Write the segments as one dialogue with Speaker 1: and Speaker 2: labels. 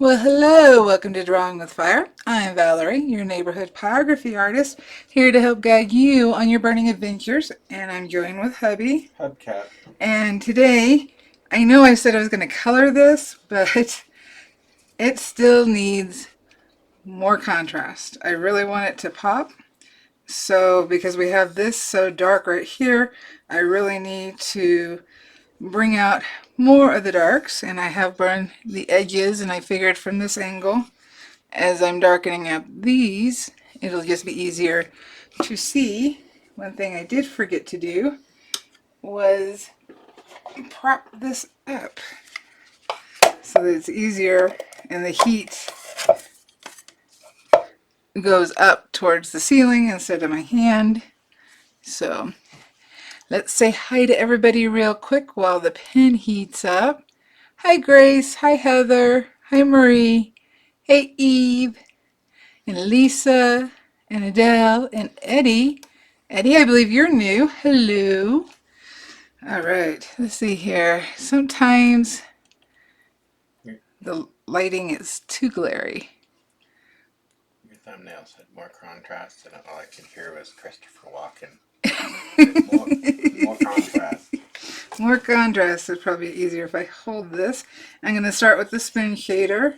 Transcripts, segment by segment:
Speaker 1: Well, hello, welcome to Drawing with Fire. I'm Valerie, your neighborhood pyrography artist, here to help guide you on your burning adventures. And I'm joined with hubby.
Speaker 2: Hubcap.
Speaker 1: And today, I know I said I was going to color this, but it still needs more contrast. I really want it to pop. So, because we have this so dark right here, I really need to bring out more of the darks. And I have burned the edges, and I figured from this angle, as I'm darkening up these, it'll just be easier to see. One thing I did forget to do was prop this up so that it's easier and the heat goes up towards the ceiling instead of my hand. So let's say hi to everybody real quick while the pen heats up. Hi Grace, hi Heather, hi Marie, hey Eve, and Lisa, and Adele, and Eddie. Eddie, I believe you're new. Hello. All right, let's see here. Sometimes
Speaker 2: Your,
Speaker 1: the lighting is too glary.
Speaker 2: your thumbnails had more contrast, and all I could hear was Christopher Walken. More contrast.
Speaker 1: More contrast is probably easier if I hold this. I'm going to start with the spoon shader,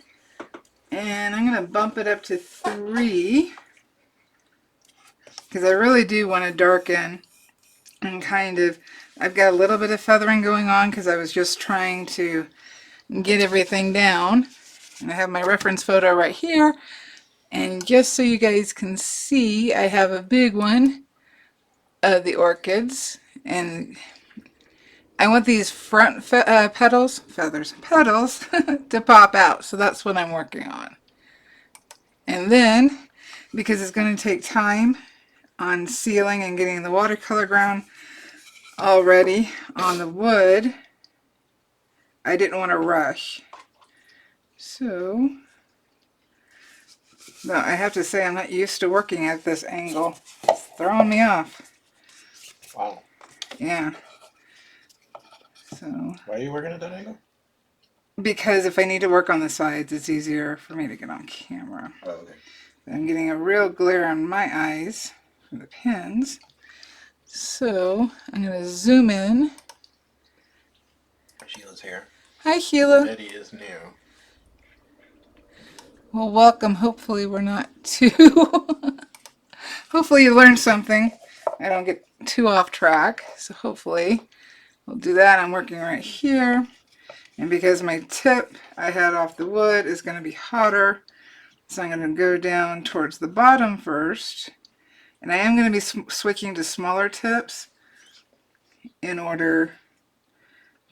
Speaker 1: and I'm going to bump it up to 3 because I really do want to darken and kind of, I've got a little bit of feathering going on because I was just trying to get everything down. And I have my reference photo right here. And just so you guys can see, I have a big one of the orchids. And I want these front petals to pop out. So that's what I'm working on. And then, because it's going to take time on sealing and getting the watercolor ground already on the wood, I didn't want to rush. So, no, I have to say I'm not used to working at this angle. It's throwing me off.
Speaker 2: Wow.
Speaker 1: Yeah. So,
Speaker 2: Why are you working at that angle?
Speaker 1: because if I need to work on the sides, it's easier for me to get on camera.
Speaker 2: Oh, okay.
Speaker 1: I'm getting a real glare on my eyes from the pins. So, I'm going to zoom in.
Speaker 2: Sheila's here.
Speaker 1: Hi, Sheila.
Speaker 2: Eddie is new.
Speaker 1: Well, welcome. Hopefully we're not too... Hopefully you learned something. I don't get too off track. So hopefully we'll do that. I'm working right here. And because my tip I had off the wood is going to be hotter, so I'm going to go down towards the bottom first. And I am going to be switching to smaller tips in order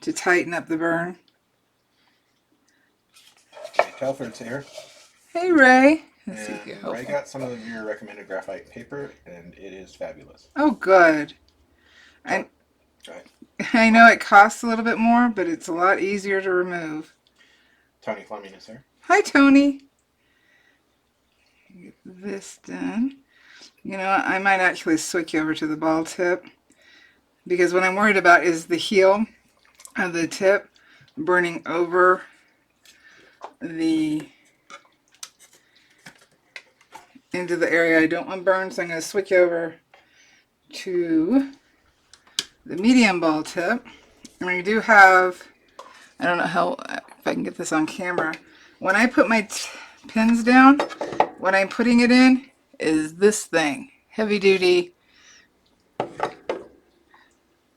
Speaker 1: to tighten up the burn.
Speaker 2: Okay, Telford's here.
Speaker 1: Hey, Ray. Let's see
Speaker 2: And
Speaker 1: here.
Speaker 2: Ray got some of your recommended graphite paper, and it is fabulous.
Speaker 1: Oh, good.
Speaker 2: So,
Speaker 1: I know it costs a little bit more, but it's a lot easier to remove.
Speaker 2: Tony Fleming is here.
Speaker 1: Hi, Tony. Get this done. You know, I might actually switch over to the ball tip because what I'm worried about is the heel of the tip burning over the into the area I don't want burned, so I'm going to switch over to the medium ball tip. And we do have, I don't know how, if I can get this on camera, when I put my pins down, what I'm putting it in is this thing, heavy duty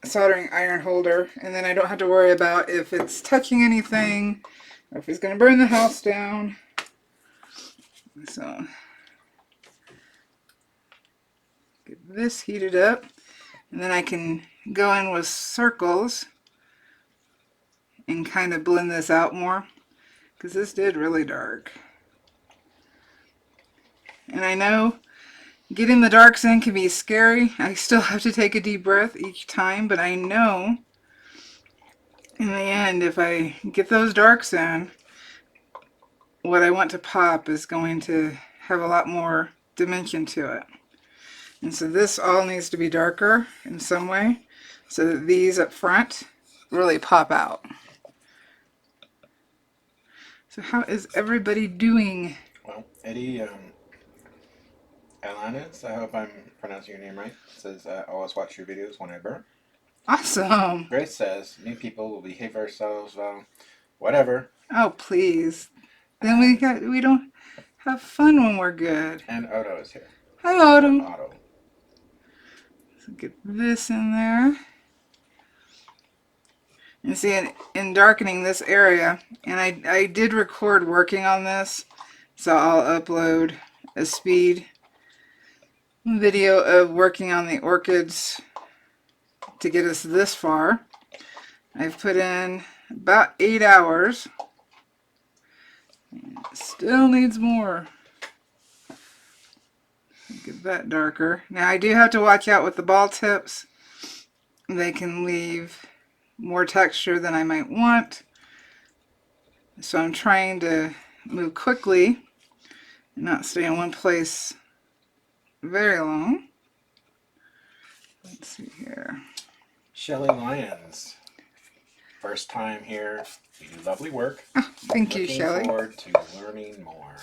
Speaker 1: soldering iron holder, and then I don't have to worry about if it's touching anything or if it's going to burn the house down. So get this heated up, and then I can go in with circles and kind of blend this out more because this did really dark. And I know getting the darks in can be scary. I still have to take a deep breath each time, but I know in the end, if I get those darks in, what I want to pop is going to have a lot more dimension to it. And so this all needs to be darker in some way so that these up front really pop out. So how is everybody doing?
Speaker 2: Well, Eddie Alanis, I hope I'm pronouncing your name right, says, always watch your videos whenever.
Speaker 1: Awesome.
Speaker 2: Grace says, new people will behave ourselves, well, whatever.
Speaker 1: Oh, please. Then
Speaker 2: And,
Speaker 1: we don't have fun when we're good.
Speaker 2: and Odo is here.
Speaker 1: Hi,
Speaker 2: Or
Speaker 1: Autumn.
Speaker 2: Otto.
Speaker 1: Let's get this in there. You see, in darkening this area, and I did record working on this, so I'll upload a speed video of working on the orchids to get us this far. I've put in about 8 hours. Still needs more. Get that darker. Now I do have to watch out with the ball tips. They can leave more texture than I might want. So I'm trying to move quickly and not stay in one place very long. Let's see here.
Speaker 2: Shelly Lyons. First time here. You do lovely work.
Speaker 1: Oh, thank you, Shelly.
Speaker 2: Looking forward to learning more.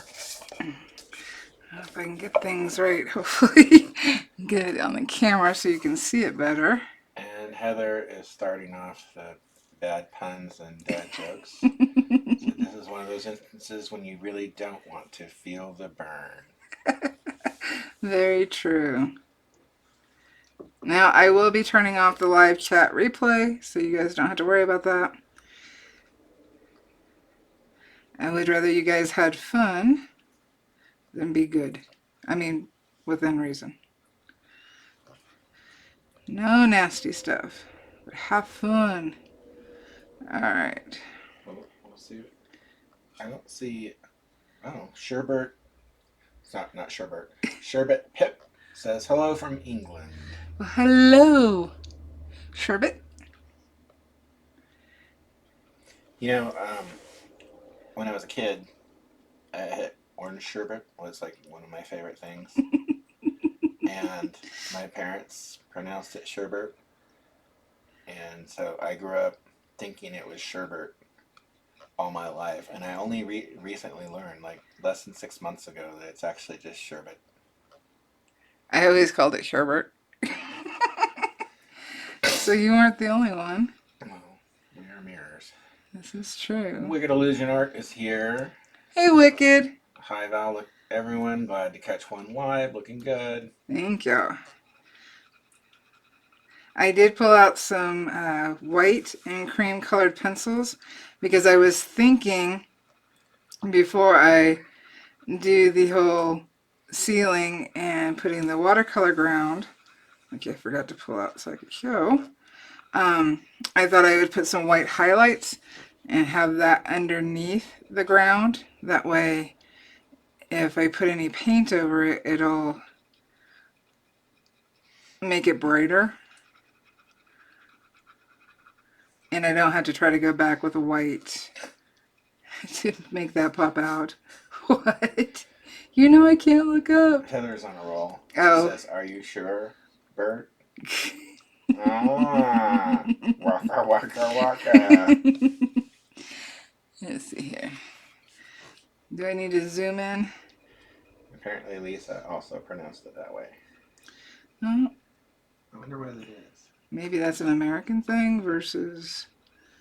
Speaker 1: If I can get things right, hopefully get it on the camera so you can see it better.
Speaker 2: And Heather is starting off the bad puns and dad jokes. So this is one of those instances when you really don't want to feel the burn.
Speaker 1: Very true. Now I will be turning off the live chat replay so you guys don't have to worry about that. I would rather you guys had fun than be good. I mean, within reason. No nasty stuff, but have fun. Alright.
Speaker 2: We'll see. I don't see. Oh, Sherbert. It's not Sherbert. Sherbet Pip says hello from England.
Speaker 1: Well, hello, Sherbet.
Speaker 2: You know, when I was a kid, orange sherbet was like one of my favorite things. And my parents pronounced it sherbet. And so I grew up thinking it was sherbet all my life. And I only recently learned, like less than 6 months ago, that it's actually just sherbet.
Speaker 1: I always called it Sherbert. So you weren't the only one.
Speaker 2: Well, we are mirrors.
Speaker 1: This is true.
Speaker 2: Wicked Illusion Art is here.
Speaker 1: Hey, Wicked.
Speaker 2: Hi, Val. Look, everyone. Glad to catch one live. Looking good.
Speaker 1: Thank you. I did pull out some white and cream colored pencils because I was thinking before I do the whole ceiling and putting the watercolor ground, which I forgot to pull out so I could show, I thought I would put some white highlights and have that underneath the ground. That way, if I put any paint over it, it'll make it brighter. And I don't have to try to go back with a white to make that pop out. What? You know I can't look up.
Speaker 2: Heather's on a roll.
Speaker 1: Oh.
Speaker 2: She says, "Are you sure, Bert?" Ah, waka waka waka.
Speaker 1: Let's see here. Do I need to zoom in?
Speaker 2: Apparently, Lisa also pronounced it that way.
Speaker 1: No.
Speaker 2: I wonder what it is.
Speaker 1: Maybe that's an American thing versus...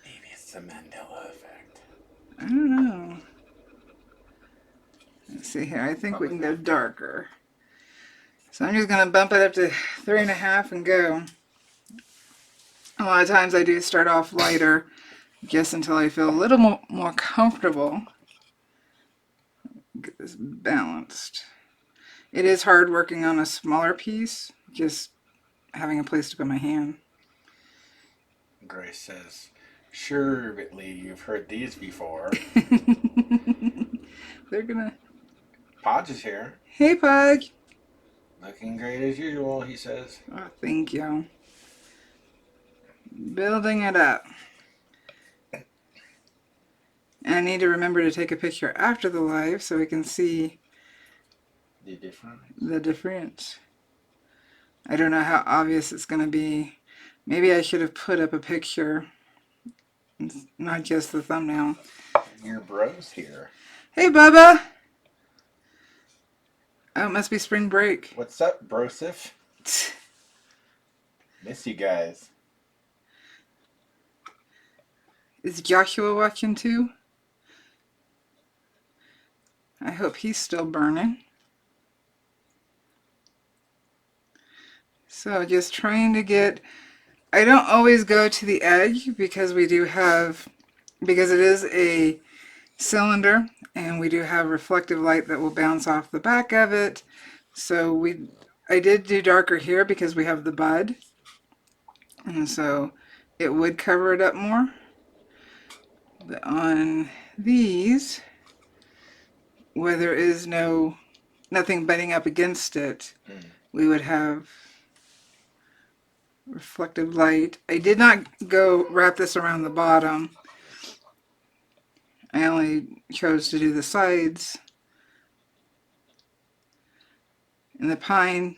Speaker 2: Maybe it's the Mandela effect.
Speaker 1: I don't know. Let's see here. I think we can go darker. So I'm just going to bump it up to 3.5 and go. A lot of times I do start off lighter, just until I feel a little more comfortable. Get this balanced. It is hard working on a smaller piece, just having a place to put my hand.
Speaker 2: Grace says, "Surely you've heard these before."
Speaker 1: They're gonna...
Speaker 2: Podge is here.
Speaker 1: Hey, Pug.
Speaker 2: Looking great as usual, he says.
Speaker 1: Oh, thank you. Building it up. And I need to remember to take a picture after the live so we can see the difference. I don't know how obvious it's going to be. Maybe I should have put up a picture, not just the thumbnail.
Speaker 2: your bros here.
Speaker 1: Hey, Bubba. Oh, it must be spring break.
Speaker 2: What's up, brosif? Miss you guys.
Speaker 1: Is Joshua watching too? I hope he's still burning. So just trying to get, I don't always go to the edge because we do have, because it is a cylinder and we do have reflective light that will bounce off the back of it. So I did do darker here because we have the bud. And so it would cover it up more. But on these, where there is nothing butting up against it, we would have reflective light. I did not go wrap this around the bottom. I only chose to do the sides. And the pine,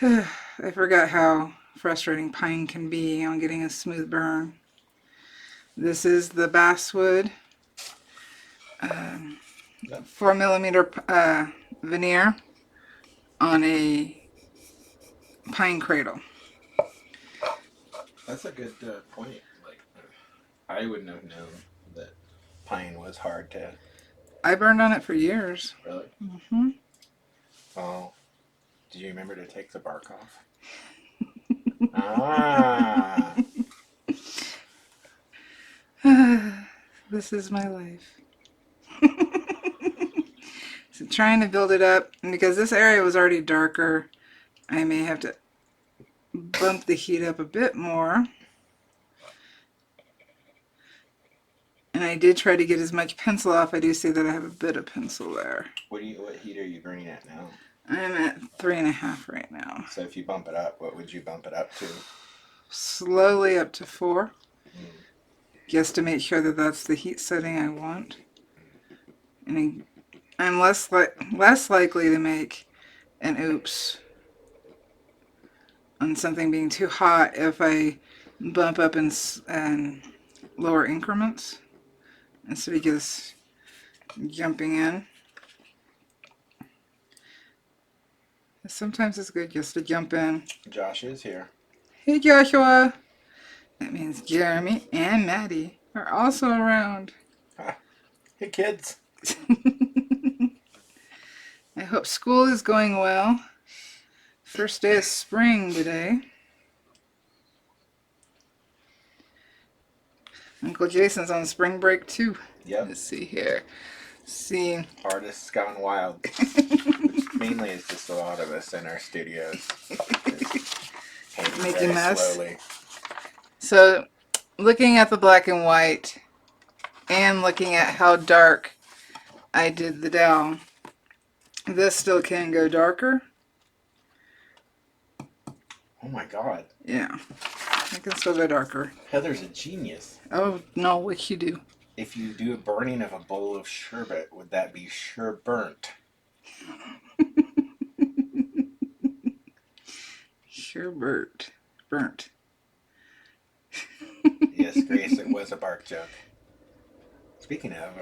Speaker 1: I forgot how frustrating pine can be on getting a smooth burn. This is the basswood 4mm veneer on a pine cradle.
Speaker 2: That's a good point. Like, I wouldn't have known that pine was hard to.
Speaker 1: I burned on it for years.
Speaker 2: Really?
Speaker 1: Mm-hmm.
Speaker 2: Oh, do you remember to take the bark off? Ah.
Speaker 1: This is my life. So trying to build it up, and because this area was already darker, I may have to bump the heat up a bit more. And I did try to get as much pencil off. I do see that I have a bit of pencil there.
Speaker 2: What heat are you burning at now?
Speaker 1: I'm at 3.5 right now.
Speaker 2: So if you bump it up, what would you bump it up to?
Speaker 1: Slowly up to 4. Just to make sure that that's the heat setting I want. And I'm less likely to make an oops on something being too hot if I bump up in lower increments instead of just jumping in. Sometimes it's good just to jump in.
Speaker 2: Josh is here.
Speaker 1: Hey, Joshua. That means Jeremy and Maddie are also around.
Speaker 2: Hey, kids.
Speaker 1: I hope school is going well. First day of spring today. Uncle Jason's on spring break too.
Speaker 2: Yep.
Speaker 1: Let's see here. See.
Speaker 2: Artists gone wild. Which mainly is just a lot of us in our studios.
Speaker 1: Making mess.
Speaker 2: Slowly.
Speaker 1: So, looking at the black and white and looking at how dark I did the down, this still can go darker.
Speaker 2: Oh my god.
Speaker 1: Yeah, I can still go darker.
Speaker 2: Heather's a genius.
Speaker 1: Oh, no, what you do?
Speaker 2: If you do a burning of a bowl of sherbet, would that be sure burnt?
Speaker 1: Sure burnt.
Speaker 2: Yes, Grace, it was a bark joke. Speaking of,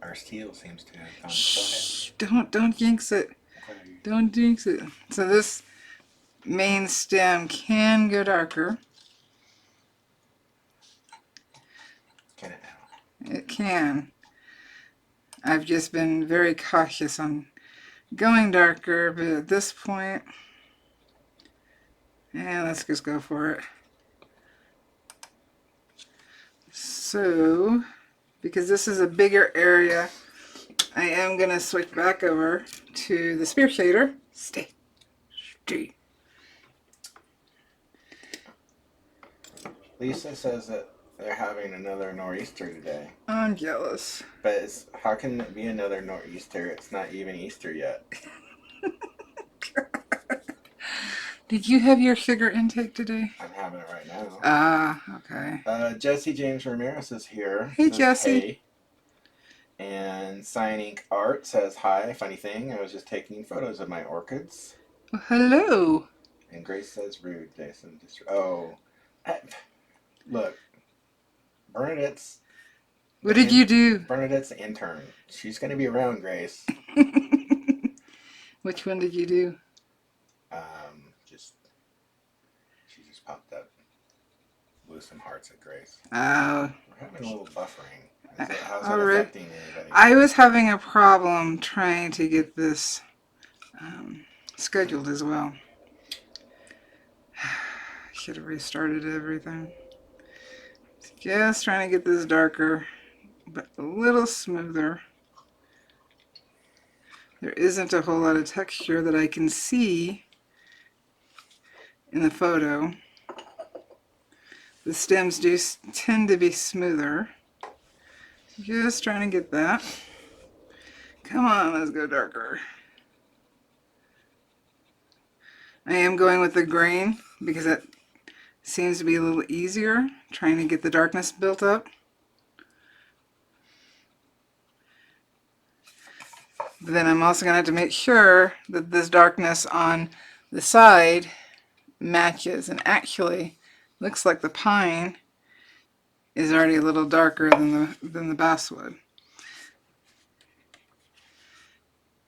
Speaker 2: our steel seems to have gone quiet.
Speaker 1: Shh, don't jinx it.
Speaker 2: Okay.
Speaker 1: Don't jinx it. So this main stem can go darker.
Speaker 2: Can it now?
Speaker 1: It can. I've just been very cautious on going darker, but at this point, yeah, let's just go for it. So, because this is a bigger area, I am going to switch back over to the spear shader. Stay.
Speaker 2: Lisa says that they're having another nor'easter today.
Speaker 1: I'm jealous.
Speaker 2: But how can it be another nor'easter? It's not even Easter yet.
Speaker 1: Did you have your sugar intake today?
Speaker 2: I'm having it right now.
Speaker 1: Ah, okay.
Speaker 2: Jesse James Ramirez is here.
Speaker 1: Hey,
Speaker 2: Says,
Speaker 1: Jesse.
Speaker 2: Hey. And Signing Art says, hi, funny thing, I was just taking photos of my orchids.
Speaker 1: Well, hello.
Speaker 2: And Grace says, rude, Jason. Look, Bernadette's
Speaker 1: What did you do?
Speaker 2: Bernadette's the intern. She's going to be around, Grace.
Speaker 1: Which one did you do?
Speaker 2: Just she just popped up. Blew some hearts at Grace.
Speaker 1: Oh.
Speaker 2: We're having a little buffering. How's that
Speaker 1: Alright.
Speaker 2: affecting anybody?
Speaker 1: I was having a problem trying to get this scheduled as well. Should have restarted everything. Just trying to get this darker, but a little smoother. There isn't a whole lot of texture that I can see in the photo. The stems do tend to be smoother. Just trying to get that. Come on, let's go darker. I am going with the grain because that seems to be a little easier, trying to get the darkness built up. But then I'm also going to have to make sure that this darkness on the side matches, and actually looks like the pine is already a little darker than the basswood.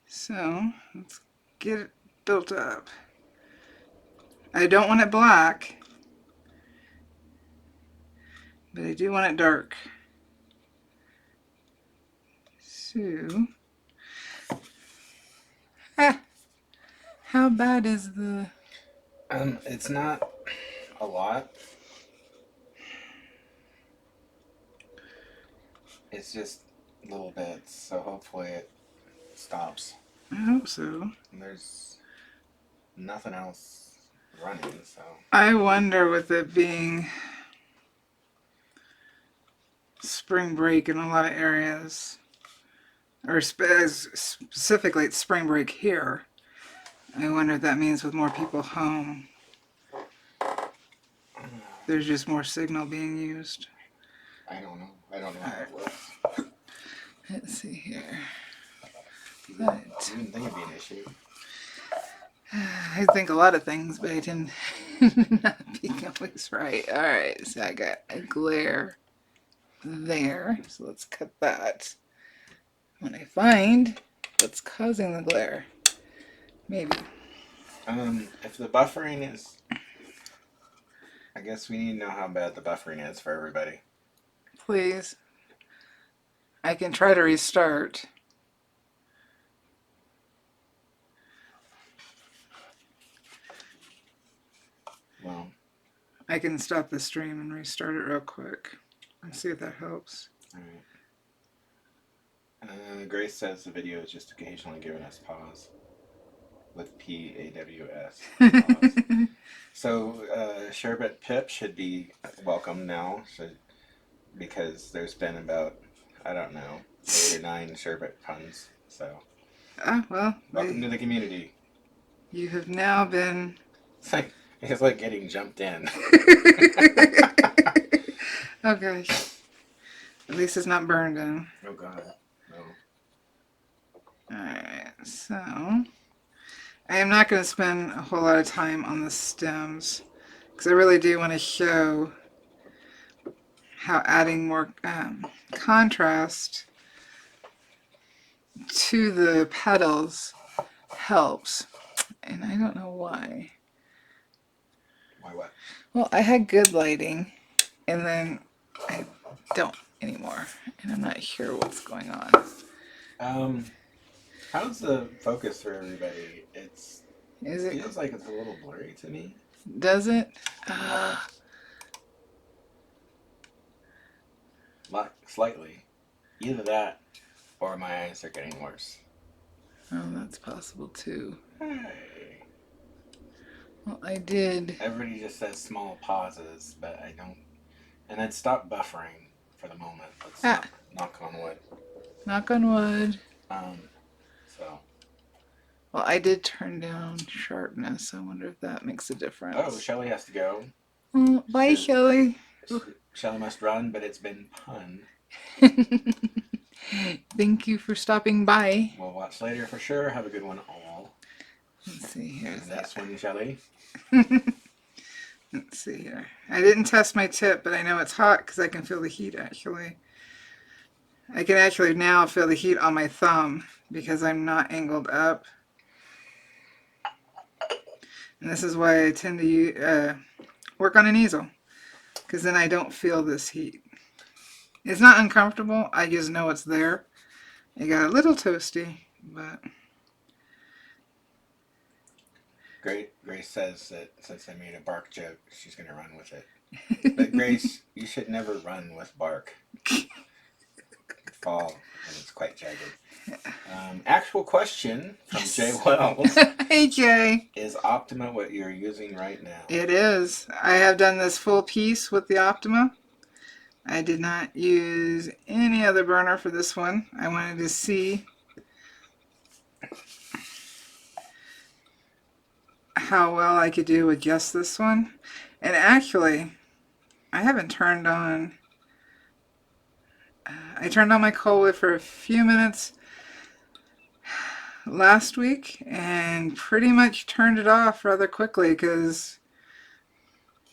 Speaker 1: So let's get it built up. I don't want it black, but I do want it dark. So, how bad is the...
Speaker 2: It's not a lot. It's just little bits, so hopefully it stops.
Speaker 1: I hope so.
Speaker 2: And there's nothing else running, so...
Speaker 1: I wonder with it being spring break in a lot of areas, or specifically it's spring break here, I wonder if that means with more people home, there's just more signal being used.
Speaker 2: I don't know. I don't know how it works.
Speaker 1: Let's see here.
Speaker 2: I didn't think it'd be an issue.
Speaker 1: I think a lot of things, but I tend not be always right. Alright, so I got a glare there. So let's cut that. When I find what's causing the glare. Maybe.
Speaker 2: If the buffering is... I guess we need to know how bad the buffering is for everybody.
Speaker 1: Please. I can try to restart.
Speaker 2: Well,
Speaker 1: I can stop the stream and restart it real quick and see if that helps.
Speaker 2: alright. Grace says the video is just occasionally giving us pause. With P-A-W-S. Pause. So, Sherbet Pip should be welcome now, because there's been about, I don't know, 8 or 9 Sherbet puns. So,
Speaker 1: Well,
Speaker 2: welcome to the community.
Speaker 1: You have now been...
Speaker 2: It's like getting jumped in.
Speaker 1: Okay. At least it's not burned in.
Speaker 2: Oh God, no.
Speaker 1: Alright, so... I am not going to spend a whole lot of time on the stems, because I really do want to show how adding more contrast to the petals helps. And I don't know why.
Speaker 2: Why what?
Speaker 1: Well, I had good lighting, and then I don't anymore, and I'm not sure what's going on.
Speaker 2: How's the focus for everybody? It feels like it's a little blurry to me.
Speaker 1: Does it?
Speaker 2: Slightly. Either that or my eyes are getting worse.
Speaker 1: Oh, that's possible too.
Speaker 2: Hey.
Speaker 1: Well, I did.
Speaker 2: Everybody just says small pauses, but I don't. And I'd stop buffering for the moment. Let's knock on wood.
Speaker 1: Knock on wood.
Speaker 2: So.
Speaker 1: Well, I did turn down sharpness. I wonder if that makes a difference.
Speaker 2: Oh, Shelly has to go.
Speaker 1: Bye, Shelly.
Speaker 2: Shelly must run, but it's been pun.
Speaker 1: Thank you for stopping by.
Speaker 2: We'll watch later for sure. Have a good one all.
Speaker 1: Let's see here.
Speaker 2: Nice one, Shelly.
Speaker 1: Let's see here. I didn't test my tip, but I know it's hot because I can feel the heat actually. I can actually now feel the heat on my thumb because I'm not angled up. And this is why I tend to work on an easel, because then I don't feel this heat. It's not uncomfortable, I just know it's there. It got a little toasty, but...
Speaker 2: Grace says that since I made a bark joke, she's going to run with it. But Grace, you should never run with bark. You fall, and it's quite jagged. Actual question from Jay Wells.
Speaker 1: Hey Jay.
Speaker 2: Is Optima what you're using right now?
Speaker 1: It is. I have done this full piece with the Optima. I did not use any other burner for this one. I wanted to see how well I could do with just this one. And actually, I haven't turned on... I turned on my coal wood for a few minutes last week and pretty much turned it off rather quickly because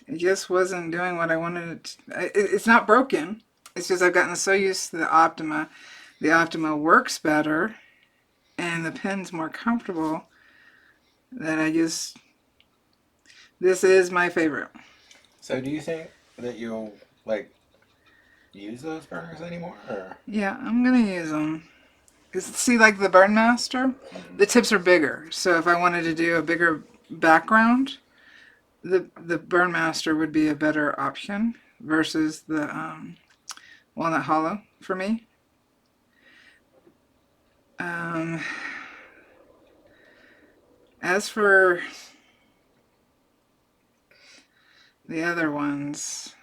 Speaker 1: it just wasn't doing what I wanted it to. It's not broken. It's just I've gotten so used to the Optima. The Optima works better and the pen's more comfortable that I just... This is my favorite.
Speaker 2: So do you think that you'll use those burners anymore? Or?
Speaker 1: Yeah, I'm going to use them. See, like the Burnmaster, the tips are bigger. So if I wanted to do a bigger background, the Burnmaster would be a better option versus the Walnut Hollow for me. As for the other ones,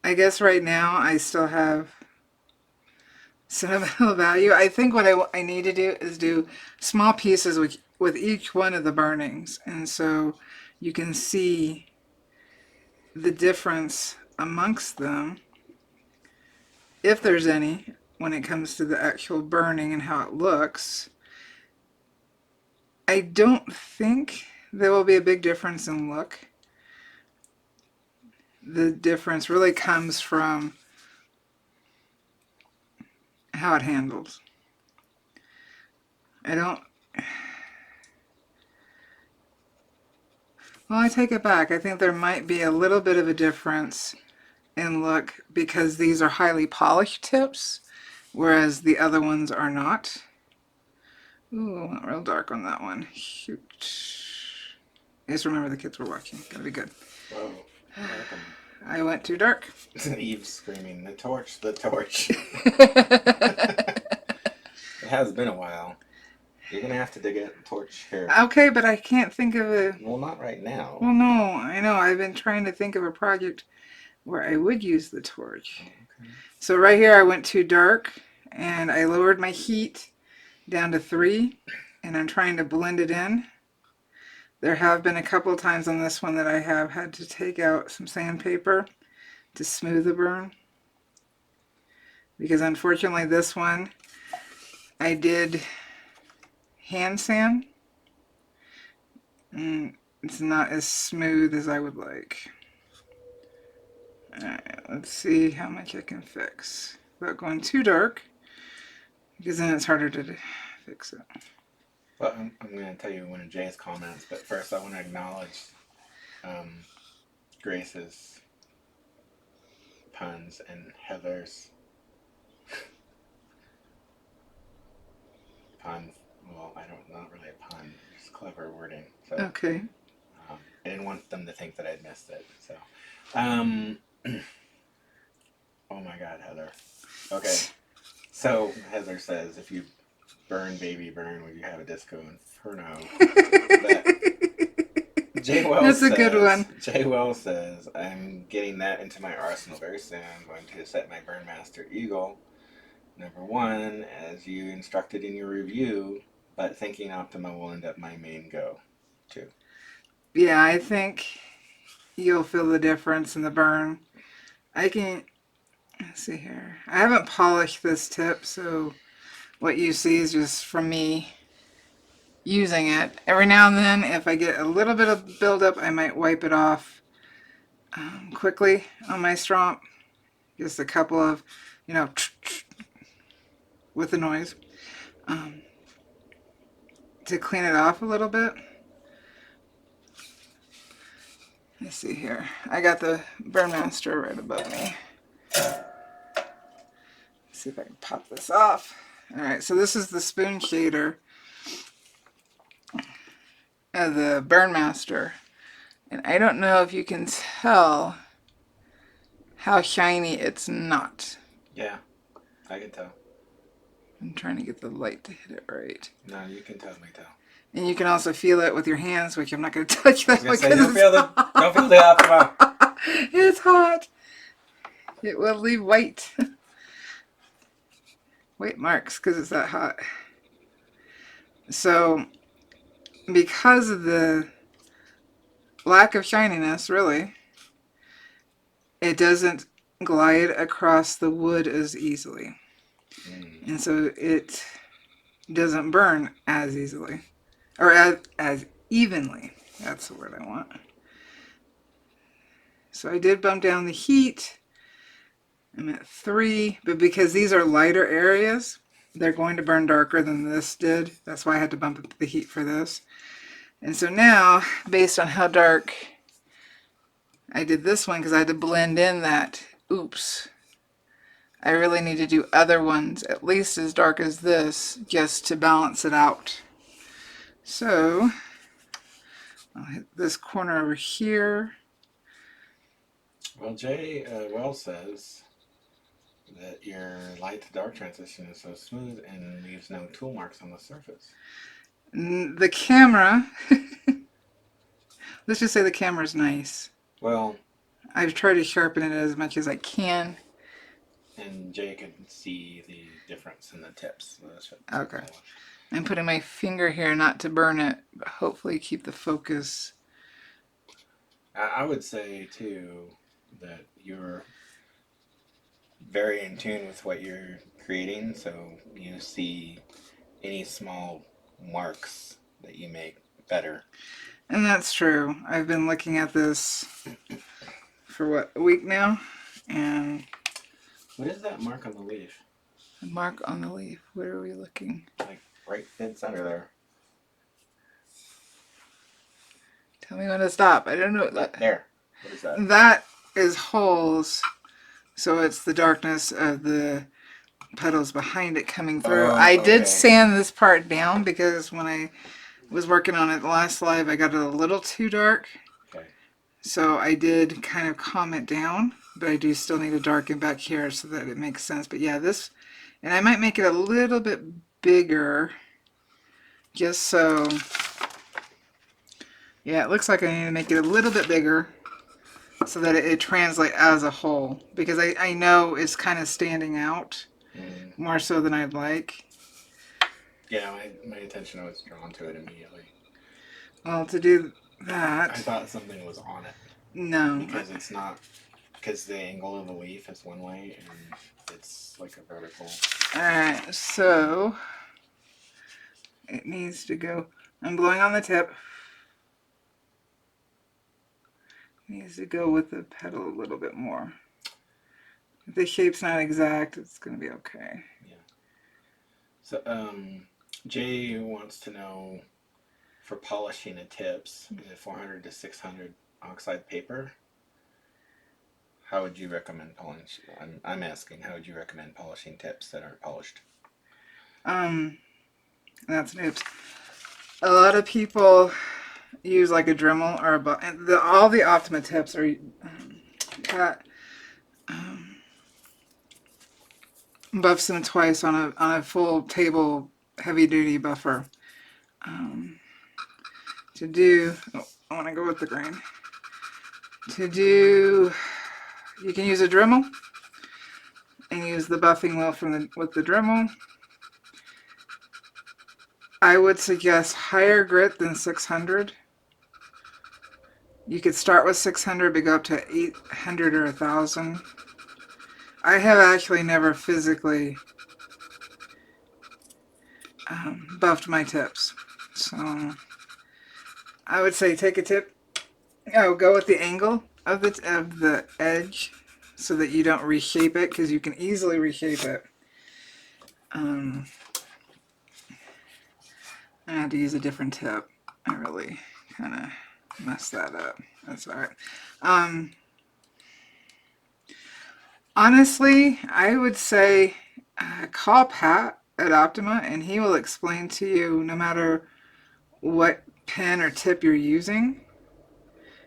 Speaker 1: I guess right now I still have sentimental value. I think what I need to do is do small pieces with each one of the burnings, and so you can see the difference amongst them, if there's any, when it comes to the actual burning and how it looks. I don't think there will be a big difference in look. The difference really comes from how it handles. Well, I take it back. I think there might be a little bit of a difference in look because these are highly polished tips, whereas the other ones are not. Ooh, went real dark on that one. Shoot. Just remember the kids were watching. Gotta be good.
Speaker 2: Whoa.
Speaker 1: I went too dark.
Speaker 2: Eve's screaming, the torch, the torch. It has been a while. You're going to have to dig a torch here.
Speaker 1: Okay, but I can't think of a...
Speaker 2: Well, not right now.
Speaker 1: Well, no, I know. I've been trying to think of a project where I would use the torch.
Speaker 2: Okay.
Speaker 1: So right here I went too dark, and I lowered my heat down to 3, and I'm trying to blend it in. There have been a couple of times on this one that I have had to take out some sandpaper to smooth the burn. Because unfortunately this one, I did hand sand. And it's not as smooth as I would like. Alright, let's see how much I can fix without going too dark. Because then it's harder to fix it.
Speaker 2: Well, I'm going to tell you one of Jay's comments, but first I want to acknowledge Grace's puns and Heather's pun. Well, not really a pun, just clever wording. So,
Speaker 1: Okay.
Speaker 2: I didn't want them to think that I'd missed it. So, oh my God, Heather. Okay. So Heather says, if you burn, baby, burn, will you have a disco inferno? Jay Wells
Speaker 1: That's a good one.
Speaker 2: Jay Wells says, I'm getting that into my arsenal very soon. I'm going to set my Burnmaster Eagle number 1, as you instructed in your review, but thinking Optima will end up my main go, too.
Speaker 1: Yeah, I think you'll feel the difference in the burn. Let's see here. I haven't polished this tip, so what you see is just from me using it. Every now and then, if I get a little bit of buildup, I might wipe it off quickly on my strop. Just a couple of you know, with the noise, to clean it off a little bit. Let's see here. I got the Burn-Master right above me. Let's see if I can pop this off. Alright, so this is the spoon shader of the Burn-Master. And I don't know if you can tell how shiny it's not.
Speaker 2: Yeah, I can tell.
Speaker 1: I'm trying to get the light to hit it right.
Speaker 2: No, you can totally tell.
Speaker 1: And you can also feel it with your hands, which I'm not going to touch that one because
Speaker 2: don't feel the optima.
Speaker 1: It's hot. It will leave white marks because it's that hot. So, because of the lack of shininess, really, it doesn't glide across the wood as easily. And so it doesn't burn as easily. Or as evenly. That's the word I want. So I did bump down the heat. I'm at 3. But because these are lighter areas, they're going to burn darker than this did. That's why I had to bump up the heat for this. And so now, based on how dark I did this one, because I had to blend in that, oops, I really need to do other ones at least as dark as this just to balance it out. So I'll hit this corner over here.
Speaker 2: Well, Jay Wells says that your light to dark transition is so smooth and leaves no tool marks on the surface.
Speaker 1: The camera, let's just say the camera's nice.
Speaker 2: Well,
Speaker 1: I've tried to sharpen it as much as I can.
Speaker 2: And Jay can see the difference in the tips.
Speaker 1: Okay. I'm putting my finger here not to burn it, but hopefully keep the focus.
Speaker 2: I would say, too, that you're very in tune with what you're creating, so you see any small marks that you make better.
Speaker 1: And that's true. I've been looking at this for, what, a week now? And
Speaker 2: what is that mark on the leaf?
Speaker 1: a mark on the leaf. Where are we looking?
Speaker 2: Like right dead center there.
Speaker 1: Tell me when to stop. I don't know.
Speaker 2: There. What is that?
Speaker 1: That is holes. So it's the darkness of the petals behind it coming through. I did sand this part down because when I was working on it last live, I got it a little too dark.
Speaker 2: Okay.
Speaker 1: So I did kind of calm it down, but I do still need to darken back here so that it makes sense. But yeah, this, and I might make it a little bit bigger just so, yeah, it looks like I need to make it a little bit bigger so that it translates as a whole, because I know it's kind of standing out more so than I'd like.
Speaker 2: Yeah, my attention was drawn to it immediately.
Speaker 1: Well, to do that,
Speaker 2: I thought something was on it.
Speaker 1: No.
Speaker 2: Because it's not, because the angle of the leaf is one way and it's like a vertical.
Speaker 1: Alright, so it needs to go, I'm blowing on the tip. It needs to go with the petal a little bit more. If the shape's not exact, it's going to be okay.
Speaker 2: Yeah. So, Jay wants to know, for polishing the tips, 400 to 600 oxide paper, how would you recommend polishing? I'm asking, how would you recommend polishing tips that aren't polished?
Speaker 1: That's an oops. A lot of people use like a Dremel or a all the Optima tips are buffs them twice on a full table heavy duty buffer. To do, I want to go with the grain. To do, you can use a Dremel and use the buffing wheel with the Dremel. I would suggest higher grit than 600. You could start with 600 but go up to 800 or 1000. I have actually never physically buffed my tips. So I would say take a tip. Oh, go with the angle of the edge so that you don't reshape it, because you can easily reshape it. I had to use a different tip. I really kind of messed that up. That's all right. Honestly, I would say call Pat at Optima, and he will explain to you, no matter what pen or tip you're using,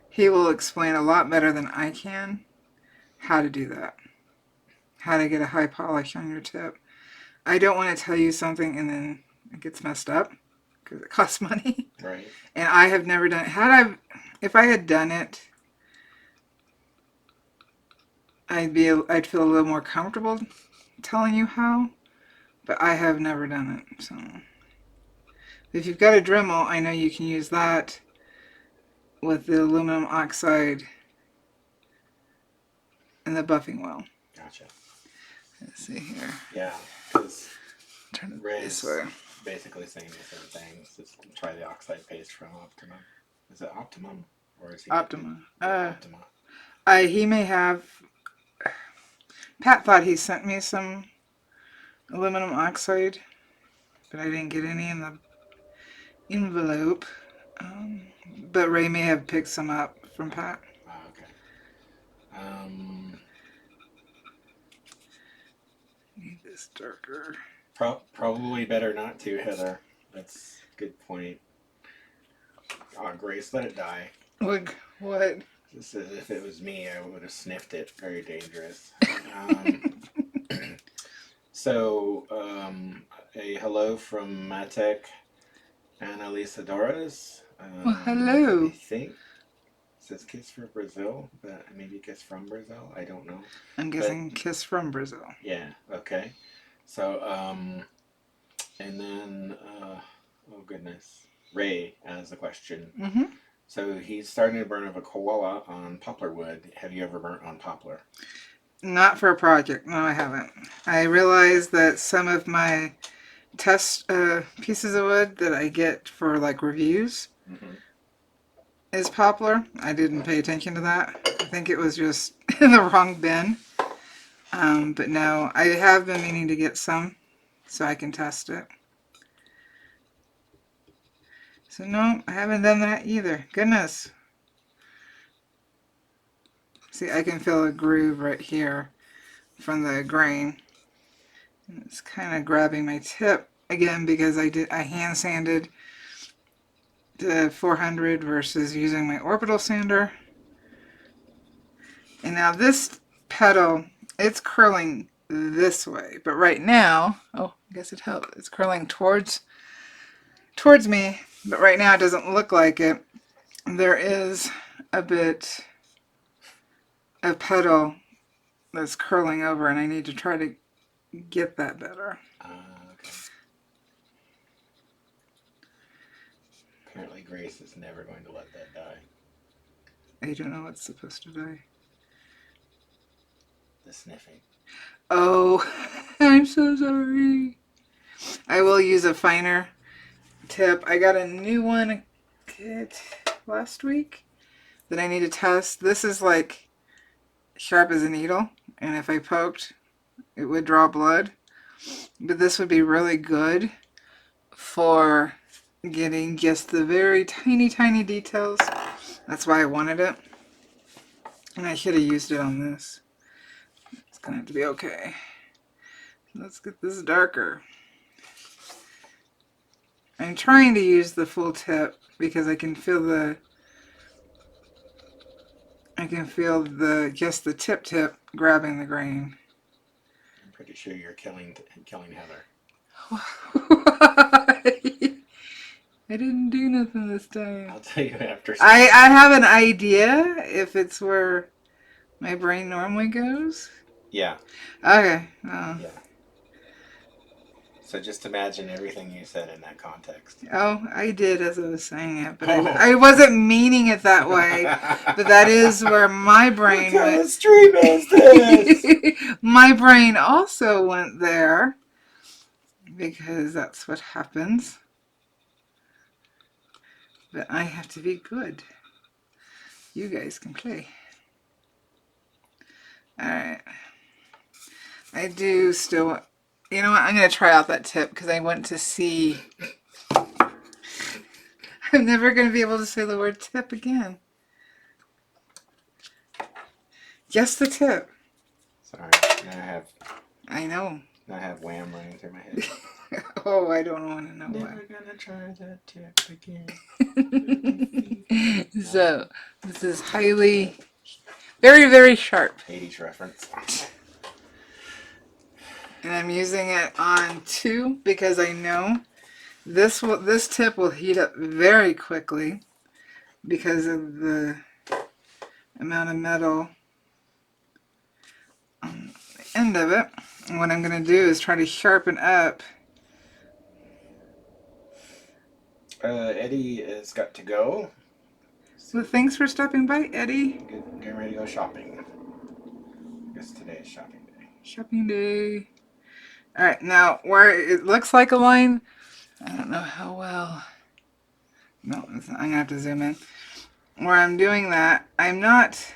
Speaker 1: he will explain a lot better than I can how to do that. How to get a high polish on your tip. I don't want to tell you something and then it gets messed up because it costs money.
Speaker 2: Right.
Speaker 1: And I have never done it. If I had done it, I'd feel a little more comfortable telling you how, but I have never done it. So if you've got a Dremel, I know you can use that with the aluminum oxide and the buffing wheel.
Speaker 2: Gotcha.
Speaker 1: Let's see here.
Speaker 2: Yeah, because
Speaker 1: Turn it
Speaker 2: Ray's
Speaker 1: this way.
Speaker 2: basically saying the same thing. Just try the oxide paste from Optimum. Is it Optimum? Or is he
Speaker 1: Optima.
Speaker 2: Optima?
Speaker 1: He may have. Pat thought he sent me some aluminum oxide, but I didn't get any in the envelope. But Ray may have picked some up from Pat.
Speaker 2: Okay.
Speaker 1: Need this darker.
Speaker 2: Probably better not to, Heather. That's a good point. Oh, Grace, let it die.
Speaker 1: What?
Speaker 2: Just as if it was me, I would have sniffed it. Very dangerous. So, a hello from Matek and Elisa Doras.
Speaker 1: Well, hello.
Speaker 2: I think it says kiss for Brazil, but maybe kiss from Brazil. I don't know.
Speaker 1: I'm guessing kiss from Brazil.
Speaker 2: Yeah. Okay. So, and then, oh goodness, Ray has a question.
Speaker 1: Mm-hmm.
Speaker 2: So he's starting to burn of a koala on poplar wood. Have you ever burnt on poplar?
Speaker 1: Not for a project. No, I haven't. I realized that some of my test pieces of wood that I get for like reviews is poplar. I didn't pay attention to that. I think it was just in the wrong bin. But no, I have been meaning to get some so I can test it. So no, I haven't done that either. Goodness. See, I can feel a groove right here from the grain. And it's kind of grabbing my tip again because I hand sanded to 400 versus using my orbital sander. And now this petal, it's curling this way, but right now, oh, I guess it helped. It's curling towards me, but right now it doesn't look like it. There is a bit of petal that's curling over, and I need to try to get that better.
Speaker 2: Okay. Apparently Grace is never going to let that die.
Speaker 1: I don't know what's supposed to die.
Speaker 2: The sniffing.
Speaker 1: Oh, I'm so sorry. I will use a finer tip. I got a new one last week that I need to test. This is like sharp as a needle, and if I poked, it would draw blood. But this would be really good for getting just the very tiny, tiny details. That's why I wanted it. And I should have used it on this. It's going to have to be okay. Let's get this darker. I'm trying to use the full tip because I can feel just the tip grabbing the grain.
Speaker 2: I'm pretty sure you're killing Heather.
Speaker 1: I didn't do nothing this time.
Speaker 2: I'll tell you after.
Speaker 1: I have an idea if it's where my brain normally goes.
Speaker 2: Yeah.
Speaker 1: Okay.
Speaker 2: Yeah. So just imagine everything you said in that context.
Speaker 1: Oh, I did as I was saying it, but I wasn't meaning it that way. But that is where my brain
Speaker 2: What kind
Speaker 1: went.
Speaker 2: of stream is this?
Speaker 1: My brain also went there because that's what happens. But I have to be good. You guys can play. Alright. I do still... You know what? I'm going to try out that tip because I want to see... I'm never going to be able to say the word tip again. Just the tip.
Speaker 2: Sorry.
Speaker 1: I know.
Speaker 2: Now I have wham running through my head.
Speaker 1: Oh, I don't want to know
Speaker 2: Never
Speaker 1: why.
Speaker 2: gonna try that tip again.
Speaker 1: So, this is highly, very, very sharp.
Speaker 2: 80s reference.
Speaker 1: And I'm using it on 2 because I know this tip will heat up very quickly because of the amount of metal on the end of it. And what I'm going to do is try to sharpen up.
Speaker 2: Eddie has got to go.
Speaker 1: So thanks for stopping by, Eddie.
Speaker 2: Getting ready to go shopping. I guess today is shopping day.
Speaker 1: Shopping day. Alright, now where it looks like a line, I don't know how well. No, I'm going to have to zoom in. Where I'm doing that, I'm not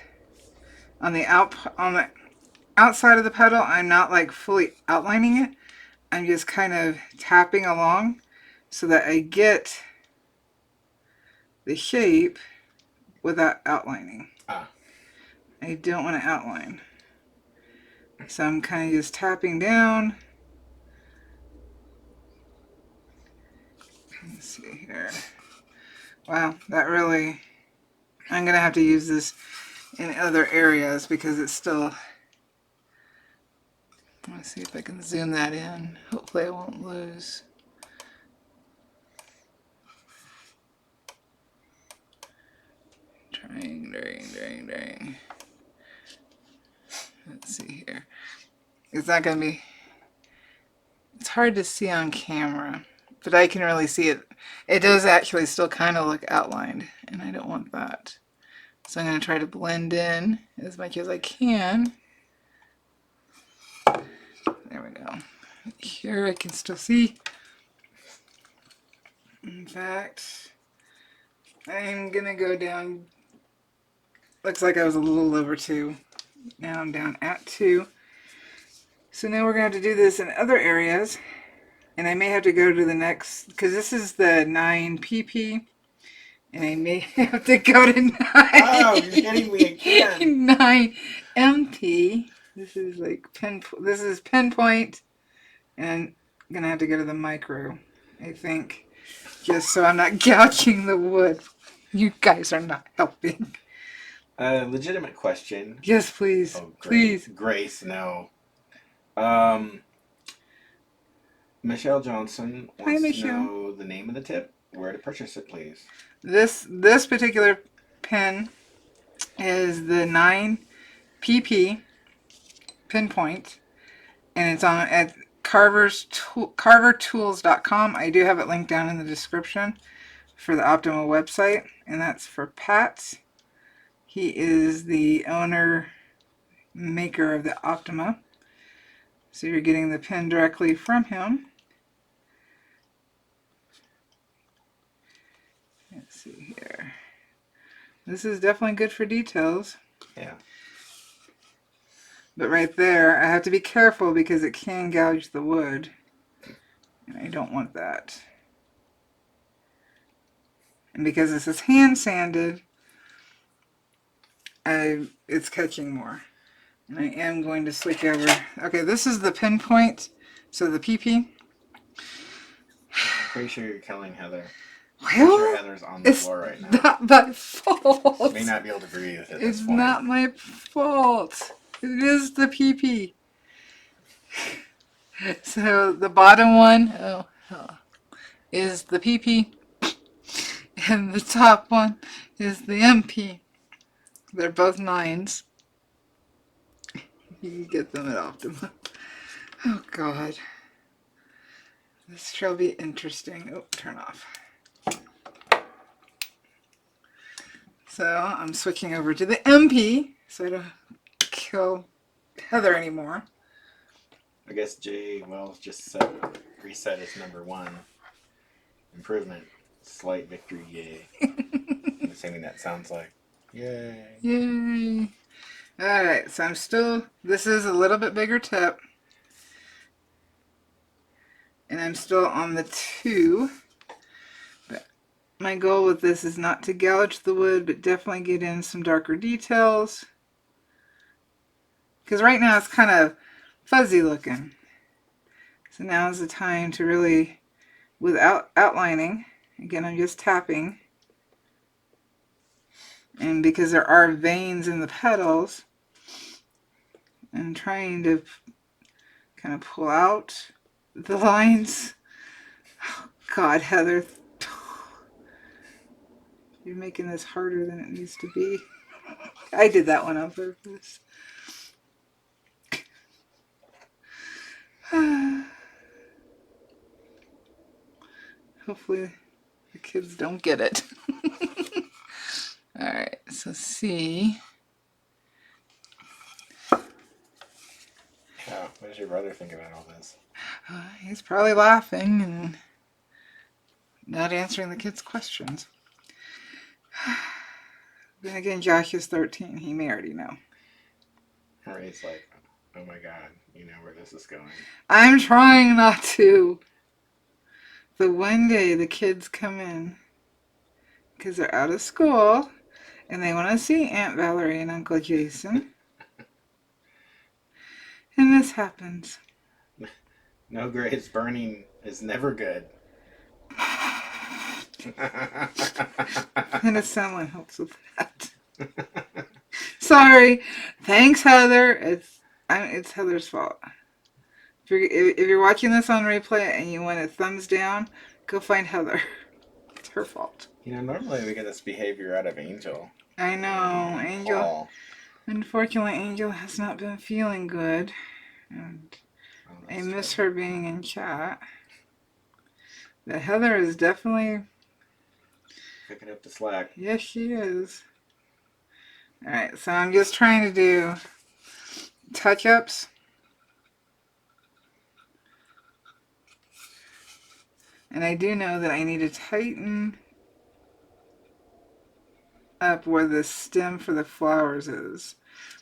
Speaker 1: on the outside of the petal, I'm not like fully outlining it. I'm just kind of tapping along so that I get the shape without outlining. I don't want to outline. So I'm kind of just tapping down. Let's see here. Wow, that really... I'm going to have to use this in other areas because it's still... Let's see if I can zoom that in. Hopefully I won't lose. Dang. Let's see here. It's not going to be... It's hard to see on camera, but I can really see it. It does actually still kind of look outlined, and I don't want that. So I'm going to try to blend in as much as I can. There we go. Here I can still see. In fact, I'm going to go down. Looks like I was a little over 2. Now I'm down at 2. So now we're going to have to do this in other areas. And I may have to go to the next, because this is the 9 pp. And I may have to go to 9.
Speaker 2: Oh, you're getting me again.
Speaker 1: 9 MP. This is like this is pinpoint. And I'm going to have to go to the micro, I think. Just so I'm not gouging the wood. You guys are not helping.
Speaker 2: Legitimate question.
Speaker 1: Yes, please.
Speaker 2: Oh,
Speaker 1: please.
Speaker 2: Grace, no. Michelle Johnson wants to know the name of the tip, where to purchase it, please.
Speaker 1: This particular pen is the 9 pp pinpoint, and it's on at carvertools.com. I do have it linked down in the description for the Optima website, and that's for Pat. He is the owner, maker of the Optima. So you're getting the pen directly from him. Let's see here. This is definitely good for details.
Speaker 2: Yeah.
Speaker 1: But right there, I have to be careful because it can gouge the wood. And I don't want that. And because this is hand sanded, it's catching more. And I am going to switch over. Okay, this is the pinpoint. So the PP.
Speaker 2: I'm pretty sure you're killing Heather.
Speaker 1: Well,
Speaker 2: Sure, Heather's on the floor right now.
Speaker 1: It's not my fault.
Speaker 2: She may not be able to breathe at this point.
Speaker 1: It's not my fault. It is the PP. So the bottom one is the PP. And the top one is the MP. They're both 9s. You can get them at Optima. Oh God. This shall be interesting. Oh, turn off. So I'm switching over to the MP so I don't kill Heather anymore.
Speaker 2: I guess Jay Wells just reset his number 1 improvement. Slight victory, yay. I'm assuming that sounds like yay.
Speaker 1: Yay. Alright, so this is a little bit bigger tip. And I'm still on the 2. But my goal with this is not to gouge the wood, but definitely get in some darker details. Because right now it's kind of fuzzy looking. So now is the time to really, without outlining, again I'm just tapping. And because there are veins in the petals, I'm trying to kind of pull out the lines. Oh, God, Heather, you're making this harder than it needs to be. I did that one on purpose. Hopefully the kids don't get it. Alright, so C.
Speaker 2: Yeah, what does your brother think about all this?
Speaker 1: He's probably laughing and not answering the kids' questions. Then again, Josh is 13. He may already know.
Speaker 2: Or he's like, oh my God, you know where this is going.
Speaker 1: I'm trying not to. But one day the kids come in because they're out of school and they want to see Aunt Valarie and Uncle Jason. And this happens.
Speaker 2: No grades burning is never good.
Speaker 1: And someone helps with that. Sorry. Thanks, Heather. It's Heather's fault. If you're watching this on replay and you want a thumbs down, go find Heather. It's her fault.
Speaker 2: You know, normally we get this behavior out of Angel.
Speaker 1: I know. Angel.
Speaker 2: Paul.
Speaker 1: Unfortunately, Angel has not been feeling good. And I miss her being in chat. But Heather is definitely
Speaker 2: Picking up the slack.
Speaker 1: Yes, she is. Alright, so I'm just trying to do touch-ups. And I do know that I need to tighten up where the stem for the flowers is.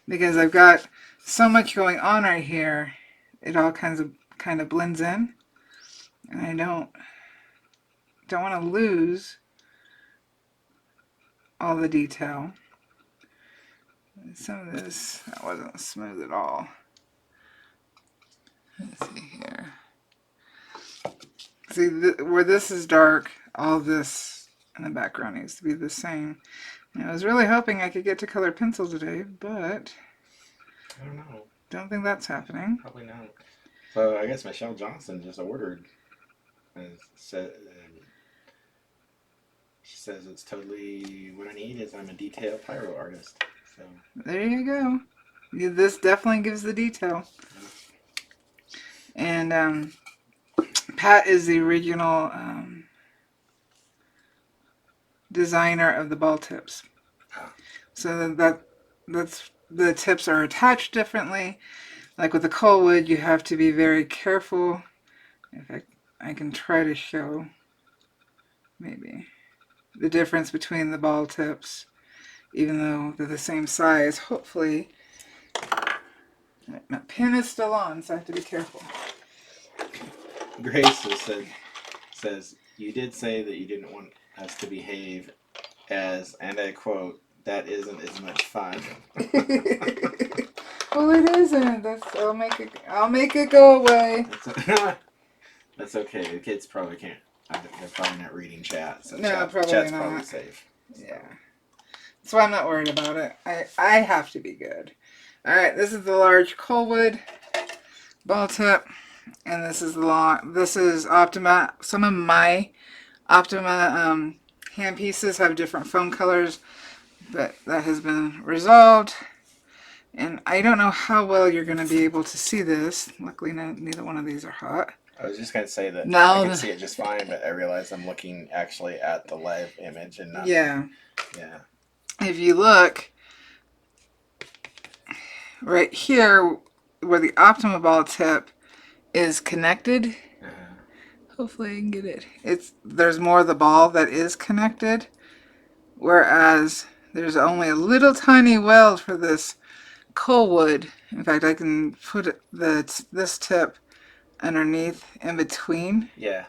Speaker 1: Because I've got so much going on right here, it all kind of blends in. And I don't want to lose all the detail. Some of this, that wasn't smooth at all. Let's see here. See, where this is dark, all this in the background needs to be the same. And I was really hoping I could get to colored pencil today, but
Speaker 2: I don't know.
Speaker 1: Don't think that's happening.
Speaker 2: Probably not. So I guess Michelle Johnson just ordered and said, she says it's totally what I need is I'm a detail pyro artist. So
Speaker 1: there you go. This definitely gives the detail. And Pat is the original designer of the ball tips. So that's the tips are attached differently. Like with the Colwood, you have to be very careful. If I can try to show maybe the difference between the ball tips, even though they're the same size. Hopefully, my pin is still on, so I have to be careful.
Speaker 2: Grace says you did say that you didn't want us to behave as, and I quote, that isn't as much fun.
Speaker 1: Well, it isn't. I'll make it go away.
Speaker 2: That's okay. The kids probably can't. They're probably not reading chat. So
Speaker 1: no, probably
Speaker 2: chat's
Speaker 1: not.
Speaker 2: probably safe. So.
Speaker 1: Yeah. That's why I'm not worried about it. I have to be good. All right, this is the large Colwood ball tip, and this is the long. This is Optima. Some of my Optima hand pieces have different foam colors, but that has been resolved. And I don't know how well you're going to be able to see this. Luckily, neither one of these are hot.
Speaker 2: I was just going to say that
Speaker 1: now
Speaker 2: I can see it just fine, but I realize I'm looking actually at the live image and not.
Speaker 1: Yeah.
Speaker 2: Yeah.
Speaker 1: If you look right here where the Optima ball tip is connected, hopefully I can get it. There's more of the ball that is connected, whereas there's only a little tiny weld for this coal wood. In fact, I can put this tip underneath in between,
Speaker 2: Yeah.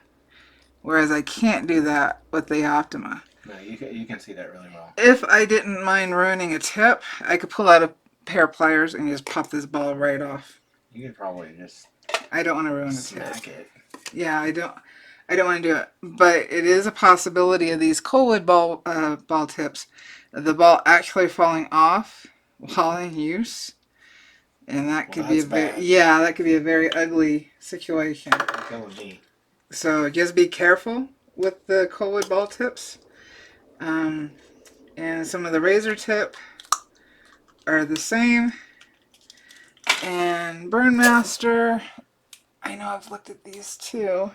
Speaker 1: whereas I can't do that with the Optima.
Speaker 2: No, you can see that really well.
Speaker 1: If I didn't mind ruining a tip, I could pull out a pair of pliers and just pop this ball right off.
Speaker 2: You could probably just
Speaker 1: I don't want to ruin a tip.
Speaker 2: smack it.
Speaker 1: Yeah, I don't want to do it, but it is a possibility of these Coalwood ball tips, the ball actually falling off while in use, and that could be that could be a very ugly situation.
Speaker 2: Killing me.
Speaker 1: So just be careful with the Coalwood ball tips, and some of the razor tip are the same. And Burnmaster, I know I've looked at these too.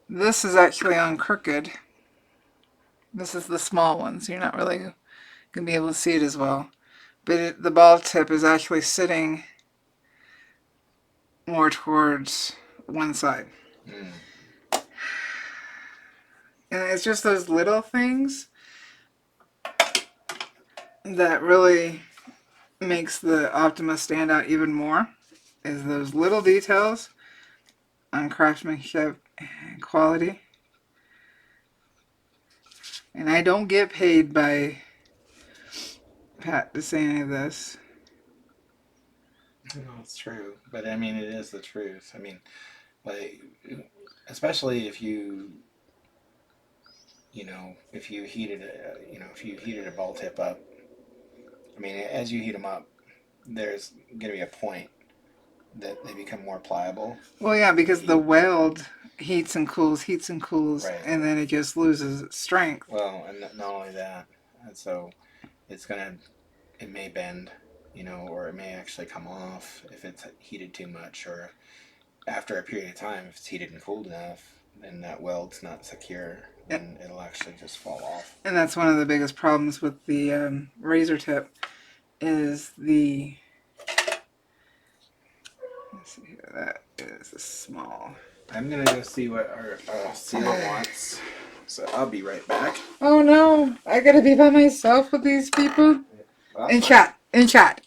Speaker 1: This is actually on crooked. This is the small one, so you're not really going to be able to see it as well. But the ball tip is actually sitting more towards one side. Mm. And it's just those little things that really makes the Optima stand out even more, is those little details on craftsmanship and quality. And I don't get paid by Pat to say any of this.
Speaker 2: No, it's true, but I mean, it is the truth. I mean, like, especially if you heated a ball tip up. I mean, as you heat them up, there's going to be a point that they become more pliable.
Speaker 1: Well, yeah, because the weld heats and cools,
Speaker 2: right.
Speaker 1: And then it just loses its strength.
Speaker 2: Well, and not only that, and so it may bend, or it may actually come off if it's heated too much, or after a period of time, if it's heated and cooled enough, then that weld's not secure, then it'll actually just fall off.
Speaker 1: And that's one of the biggest problems with the razor tip is the... Let's see here, that is a small...
Speaker 2: I'm going to go see what our sealer wants, so I'll be right back.
Speaker 1: Oh no, I got to be by myself with these people? Well, in chat. Right.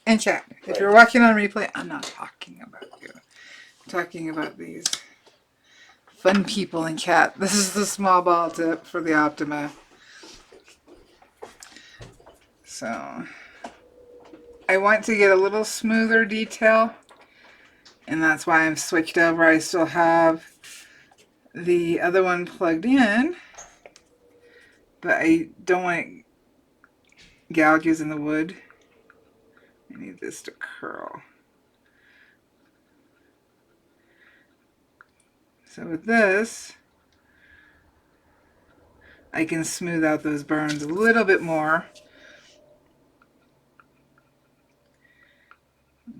Speaker 1: If you're watching on replay, I'm not talking about you. I'm talking about these fun people in chat. This is the small ball tip for the Optima. So, I want to get a little smoother detail, and that's why I've switched over. I still have the other one plugged in, but I don't want gouges in the wood. I need this to curl. So with this, I can smooth out those burns a little bit more.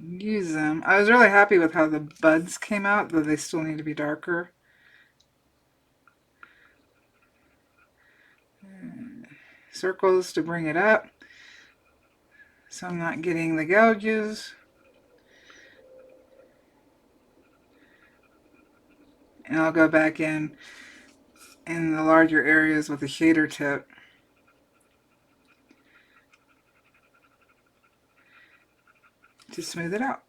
Speaker 1: Use them. I was really happy with how the buds came out, though they still need to be darker. Circles to bring it up, so I'm not getting the gouges. And I'll go back in the larger areas with the shader tip. To smooth it out.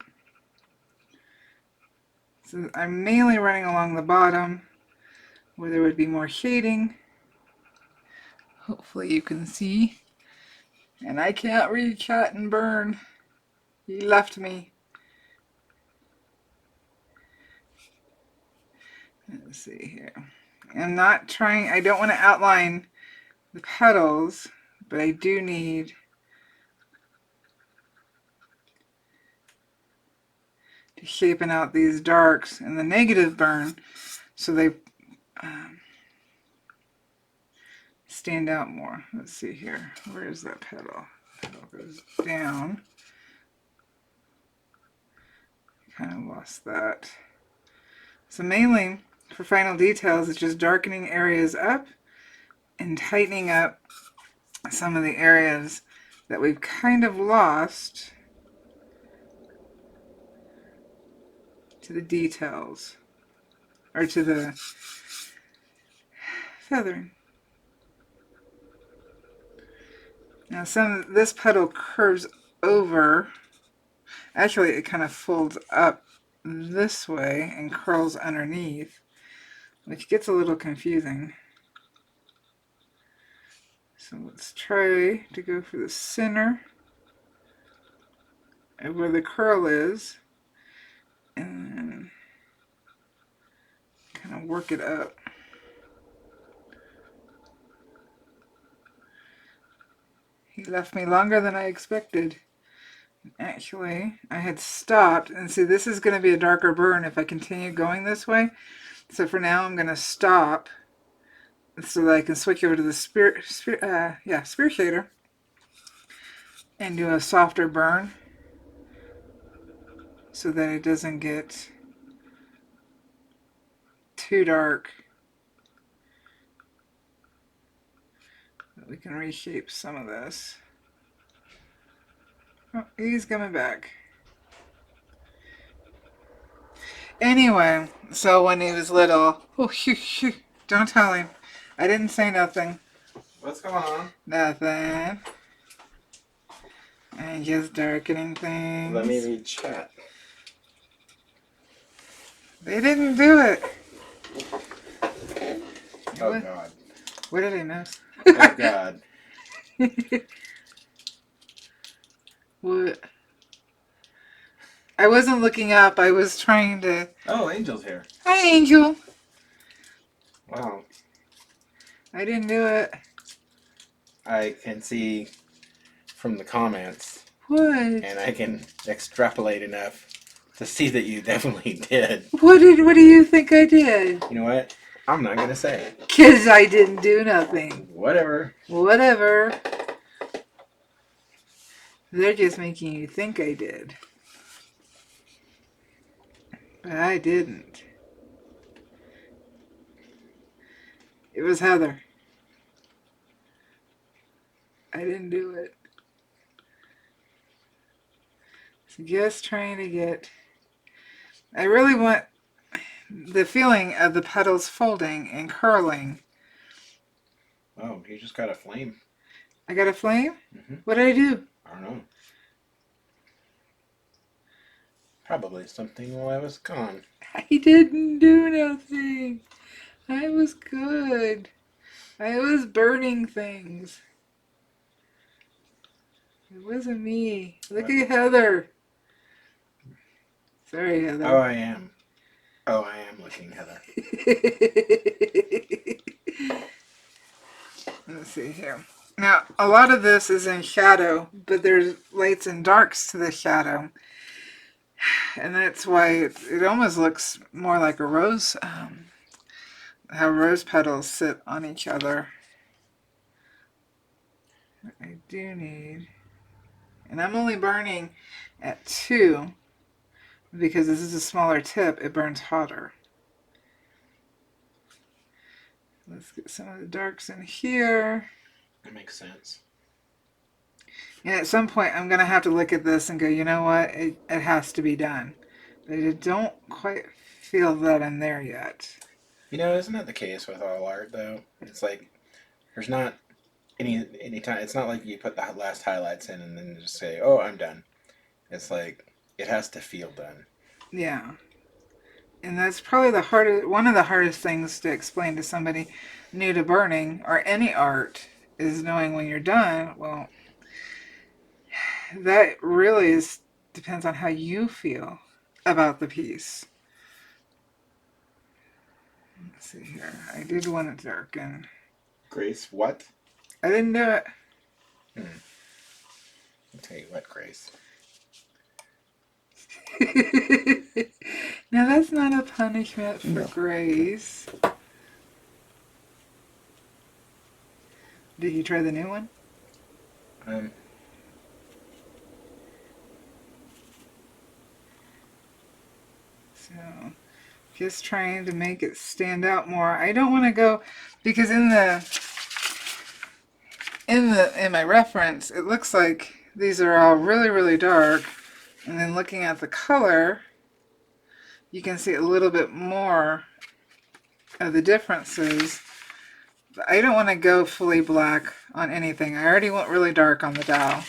Speaker 1: So I'm mainly running along the bottom where there would be more shading. Hopefully you can see. And I can't read chat and burn. He left me. Let's see here. I'm not trying, I don't want to outline the petals, but I do need to shapen out these darks and the negative burn so they stand out more. Let's see here. Where is that petal? The petal goes down. Kind of lost that. So mainly for final details, it's just darkening areas up and tightening up some of the areas that we've kind of lost to the details, or to the feathering. Now this petal curves over Actually, it kind of folds up this way and curls underneath, which gets a little confusing. So let's try to go for the center of where the curl is and then kind of work it up. He left me longer than I expected. Actually, I had stopped, and see, this is going to be a darker burn if I continue going this way. So for now, I'm going to stop so that I can switch over to the spear shader and do a softer burn so that it doesn't get too dark. We can reshape some of this. Oh, he's coming back. Anyway, so when he was little, oh, shoo, don't tell him. I didn't say nothing.
Speaker 2: What's going on?
Speaker 1: Nothing. I'm just darkening things.
Speaker 2: Let me read chat.
Speaker 1: They didn't do it.
Speaker 2: Oh, God.
Speaker 1: What did I miss?
Speaker 2: Oh, God.
Speaker 1: What? I wasn't looking up. I was trying to...
Speaker 2: Oh, Angel's here.
Speaker 1: Hi, Angel.
Speaker 2: Wow.
Speaker 1: I didn't do it.
Speaker 2: I can see from the comments.
Speaker 1: What?
Speaker 2: And I can extrapolate enough to see that you definitely did.
Speaker 1: What do you think I did?
Speaker 2: You know what? I'm not going to say it.
Speaker 1: 'Cause I didn't do nothing.
Speaker 2: Whatever.
Speaker 1: Whatever. They're just making you think I did. But I didn't. It was Heather. I didn't do it. So just trying to get... I really want the feeling of the petals folding and curling.
Speaker 2: Oh, you just got a flame.
Speaker 1: I got a flame?
Speaker 2: Mm-hmm.
Speaker 1: What did I do?
Speaker 2: I don't know. Probably something while I was gone.
Speaker 1: I didn't do nothing. I was good. I was burning things. It wasn't me. Look at Heather. Sorry, Heather.
Speaker 2: Oh, I am. Oh, I am looking, Heather.
Speaker 1: Let's see here. Now, a lot of this is in shadow, but there's lights and darks to the shadow. And that's why it almost looks more like a rose, how rose petals sit on each other. I do need, and I'm only burning at 2 because this is a smaller tip, it burns hotter. Let's get some of the darks in here.
Speaker 2: That makes sense.
Speaker 1: And at some point, I'm going to have to look at this and go, you know what? It has to be done. But I don't quite feel that I'm there yet.
Speaker 2: You know, isn't that the case with all art, though? It's like, there's not any time. It's not like you put the last highlights in and then just say, oh, I'm done. It's like, it has to feel done.
Speaker 1: Yeah. And that's probably one of the hardest things to explain to somebody new to burning or any art is knowing when you're done. Well, that really depends on how you feel about the piece. Let's see here. I did want it darken.
Speaker 2: Grace, what?
Speaker 1: I didn't do it.
Speaker 2: I'll tell you what, Grace.
Speaker 1: Now that's not a punishment for Grace. Did you try the new one? So, just trying to make it stand out more. I don't want to go, because in my reference, it looks like these are all really, really dark. And then looking at the color, you can see a little bit more of the differences. But I don't want to go fully black on anything. I already went really dark on the dowel.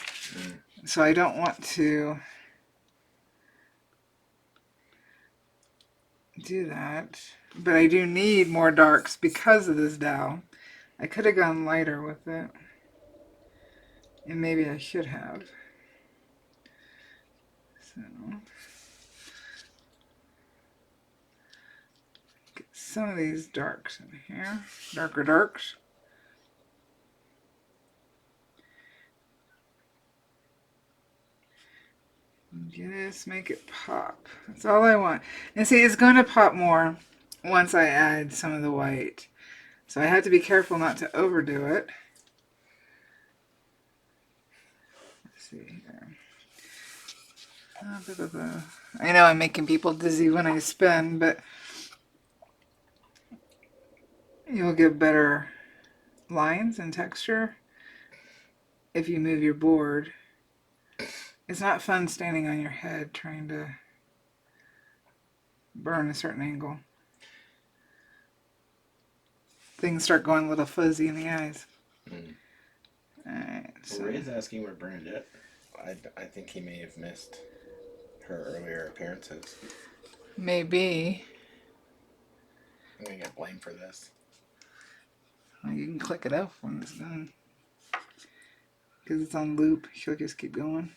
Speaker 1: So I don't want to do that. But I do need more darks because of this dowel. I could have gone lighter with it. And maybe I should have. So, get some of these darks in here. Darker darks. Just make it pop. That's all I want. And see, it's going to pop more once I add some of the white. So I have to be careful not to overdo it. Let's see here. I know I'm making people dizzy when I spin, but you'll get better lines and texture if you move your board. It's not fun standing on your head trying to burn a certain angle. Things start going a little fuzzy in the eyes. Alright,
Speaker 2: so Ray's asking where Bernadette. I think he may have missed her earlier appearances.
Speaker 1: Maybe.
Speaker 2: I'm gonna get blamed for this.
Speaker 1: Well, you can click it off when it's done. Because it's on loop, she'll just keep going.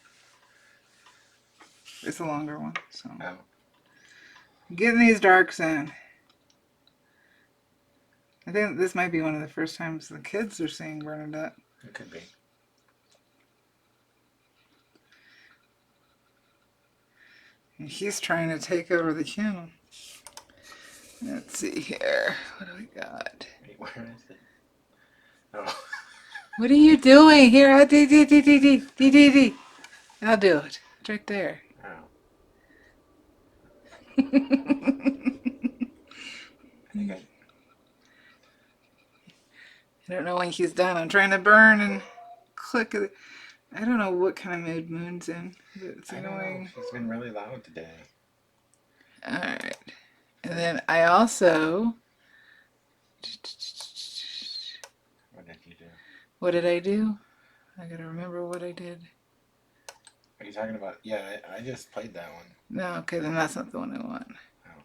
Speaker 1: It's a longer one, so.
Speaker 2: Oh.
Speaker 1: Getting these darks in. I think this might be one of the first times the kids are seeing Bernadette.
Speaker 2: It could be.
Speaker 1: And she's trying to take over the channel. Let's see here. What do we got?
Speaker 2: Wait, where is it? Oh.
Speaker 1: What are you doing? Here, I'll do it. It's right there.
Speaker 2: Oh.
Speaker 1: I don't know when she's done. I'm trying to burn and click it. I don't know what kind of mood Moon's in, but it's annoying.
Speaker 2: She's been really loud today.
Speaker 1: Alright. And then I also...
Speaker 2: What did you do?
Speaker 1: What did I do? I gotta remember what I did.
Speaker 2: Are you talking about? Yeah, I just played that one.
Speaker 1: No, okay, then that's not the one I want.
Speaker 2: Oh.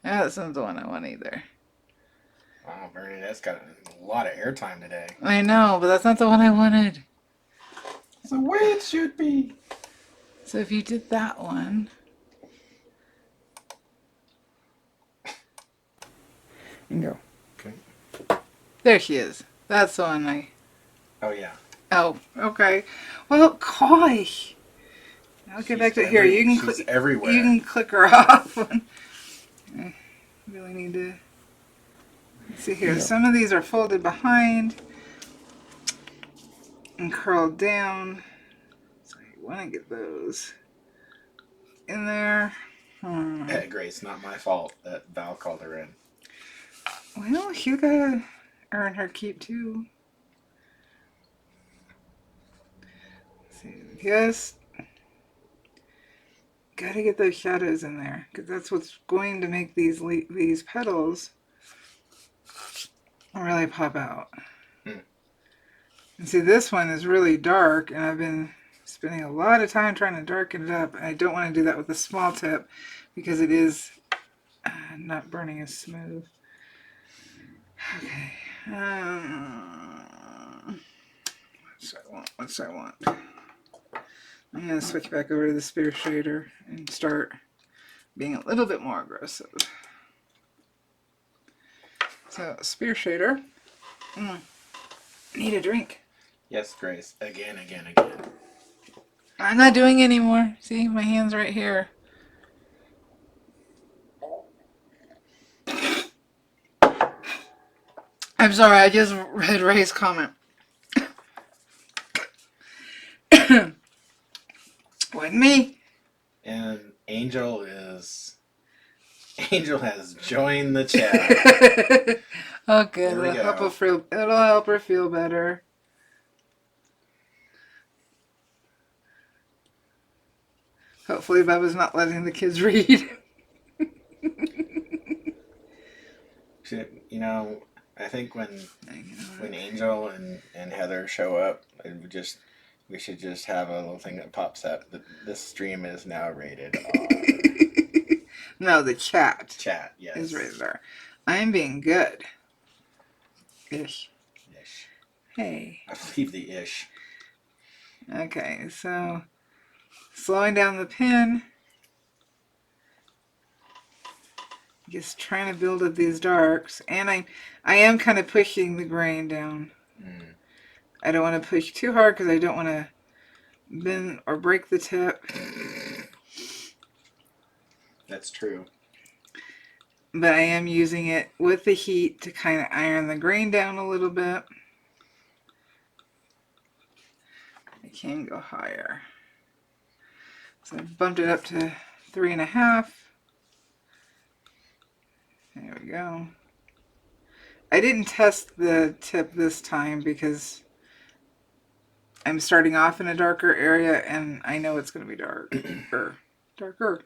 Speaker 1: That's not the one I want either.
Speaker 2: Wow, Bernadette's got a lot of airtime today.
Speaker 1: I know, but that's not the one I wanted.
Speaker 2: It's the way it should be.
Speaker 1: So if you did that one... And go.
Speaker 2: Okay.
Speaker 1: There she is. That's the one I...
Speaker 2: Oh, yeah.
Speaker 1: Oh, okay. Well, gosh. I'll get back to here. You can
Speaker 2: click everywhere.
Speaker 1: You can click her off. I really need to... Let's see here. Yeah. Some of these are folded behind and curled down. So I want to get those in there.
Speaker 2: Hey, Grace, not my fault that Val called her in.
Speaker 1: Well, you gotta earn her keep too. Let's see. Yes. Gotta get those shadows in there because that's what's going to make these petals really pop out. And see, this one is really dark, and I've been spending a lot of time trying to darken it up. I don't want to do that with a small tip because it is not burning as smooth. Okay. What do I want? I'm going to switch back over to the spear shader and start being a little bit more aggressive. So, spear shader. Need a drink.
Speaker 2: Yes, Grace. Again.
Speaker 1: I'm not doing anymore. See, my hand's right here. I'm sorry, I just read Ray's comment. Wasn't me.
Speaker 2: And Angel has joined the chat.
Speaker 1: Oh, good. It'll help her feel better. Hopefully, Bubba's not letting the kids read.
Speaker 2: You know, I think when Angel and Heather show up, we should just have a little thing that pops up. This stream is now rated R.
Speaker 1: No, the chat
Speaker 2: Chat, yes.
Speaker 1: is right there. I'm being good. Ish.
Speaker 2: Ish.
Speaker 1: Hey.
Speaker 2: I believe the ish.
Speaker 1: Okay, so slowing down the pen. Just trying to build up these darks. And I am kind of pushing the grain down.
Speaker 2: Mm.
Speaker 1: I don't want to push too hard because I don't want to bend or break the tip.
Speaker 2: That's true.
Speaker 1: But I am using it with the heat to kind of iron the grain down a little bit. I can go higher. So I bumped it up to 3.5. There we go. I didn't test the tip this time because I'm starting off in a darker area and I know it's going to be darker.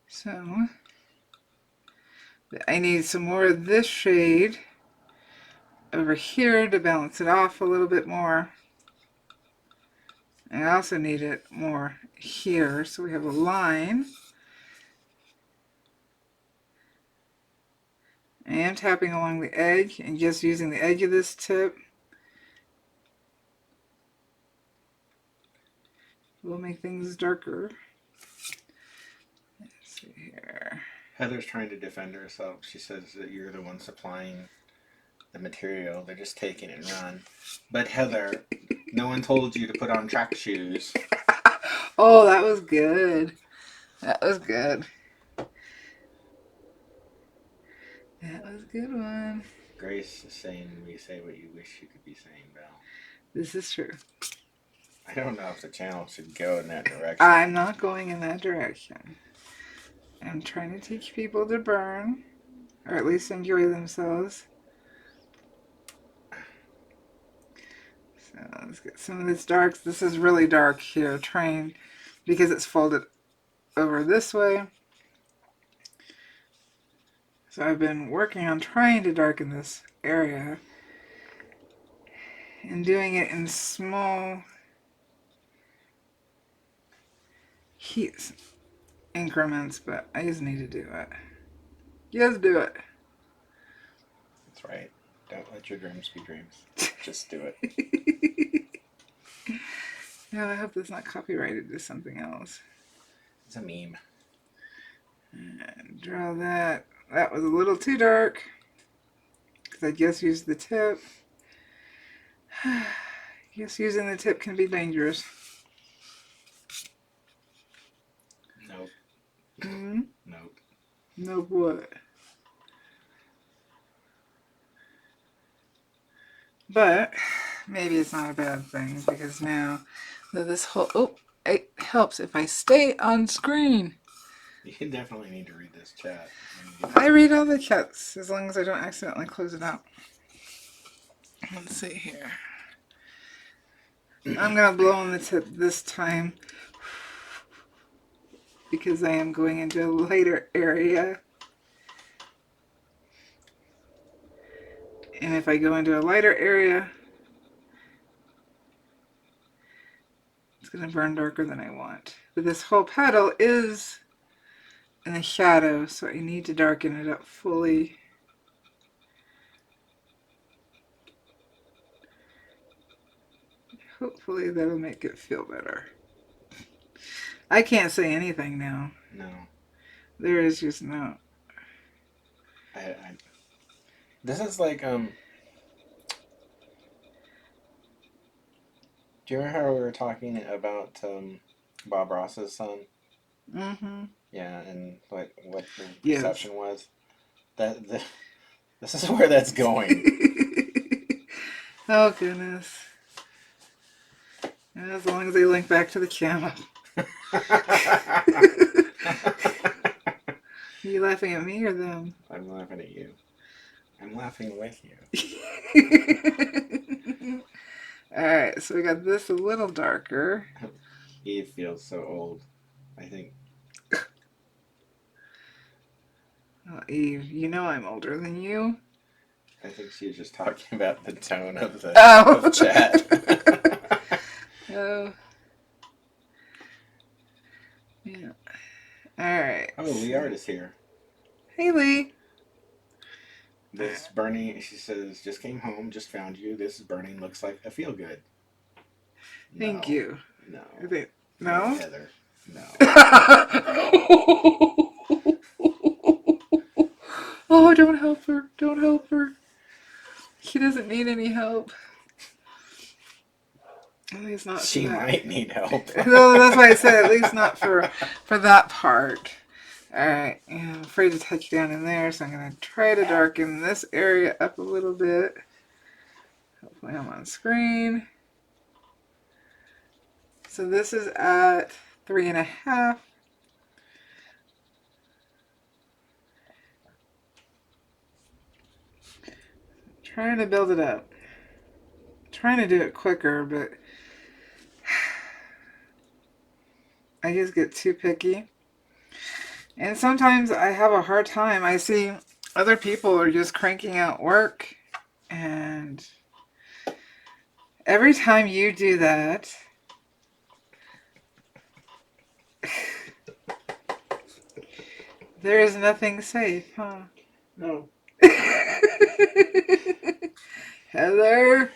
Speaker 1: So I need some more of this shade over here to balance it off a little bit more. I also need it more here, so we have a line. I am tapping along the edge and just using the edge of this tip will make things darker. Let's see here.
Speaker 2: Heather's trying to defend herself. She says that you're the one supplying the material. They're just taking it and run. But Heather, no one told you to put on track shoes.
Speaker 1: Oh, that was good. That was good. That was a good one.
Speaker 2: Grace is saying we say what you wish you could be saying, Val.
Speaker 1: This is true.
Speaker 2: I don't know if the channel should go in that direction.
Speaker 1: I'm not going in that direction. I'm trying to teach people to burn, or at least enjoy themselves. So let's get some of this dark. This is really dark here, trying, because it's folded over this way. So I've been working on trying to darken this area and doing it in small heat increments, but I just need to do it. Just do it.
Speaker 2: That's right. Don't let your dreams be dreams. Just do it.
Speaker 1: Yeah, I hope that's not copyrighted to something else.
Speaker 2: It's a meme.
Speaker 1: And draw that. That was a little too dark because I just used the tip. Just using the tip can be dangerous.
Speaker 2: Nope.
Speaker 1: Mm-hmm.
Speaker 2: Nope.
Speaker 1: Nope what? But maybe it's not a bad thing because now that this whole it helps if I stay on screen.
Speaker 2: You definitely need to read this chat.
Speaker 1: I read all the chats as long as I don't accidentally close it out. Let's see here. I'm gonna blow on the tip this time because I am going into a lighter area. And if I go into a lighter area, it's going to burn darker than I want. But this whole petal is in the shadow, so I need to darken it up fully. Hopefully that'll make it feel better. I can't say anything now.
Speaker 2: No.
Speaker 1: There is just no.
Speaker 2: This is like, do you remember how we were talking about Bob Ross's son?
Speaker 1: Mm-hmm.
Speaker 2: Yeah, and what the
Speaker 1: Yes.
Speaker 2: perception was? This is where that's going.
Speaker 1: Oh, goodness. And as long as they link back to the channel. Are you laughing at me or them?
Speaker 2: I'm laughing at you. I'm laughing with you.
Speaker 1: Alright, so we got this a little darker.
Speaker 2: Eve feels so old, I think.
Speaker 1: Oh, Eve, you know I'm older than you.
Speaker 2: I think she's just talking about the tone of the
Speaker 1: Oh.
Speaker 2: of chat.
Speaker 1: Oh. Yeah. Alright.
Speaker 2: Oh, Lee Art is here.
Speaker 1: Hey, Lee.
Speaker 2: This burning, she says, just came home, just found you. This burning looks like a feel good.
Speaker 1: Thank
Speaker 2: No,
Speaker 1: you.
Speaker 2: no, no,
Speaker 1: No?
Speaker 2: Heather, no.
Speaker 1: Oh, don't help her. Don't help her. She doesn't need any help. At least not for
Speaker 2: She
Speaker 1: that.
Speaker 2: might need help.
Speaker 1: No, that's why I said at least not for that part. Alright, yeah, I'm afraid to touch down in there, so I'm going to try to darken this area up a little bit. Hopefully I'm on screen. So this is at 3.5. Trying to build it up. Trying to do it quicker, but I just get too picky. And sometimes I have a hard time. I see other people are just cranking out work, and every time you do that, there is nothing safe, huh?
Speaker 2: No.
Speaker 1: Heather,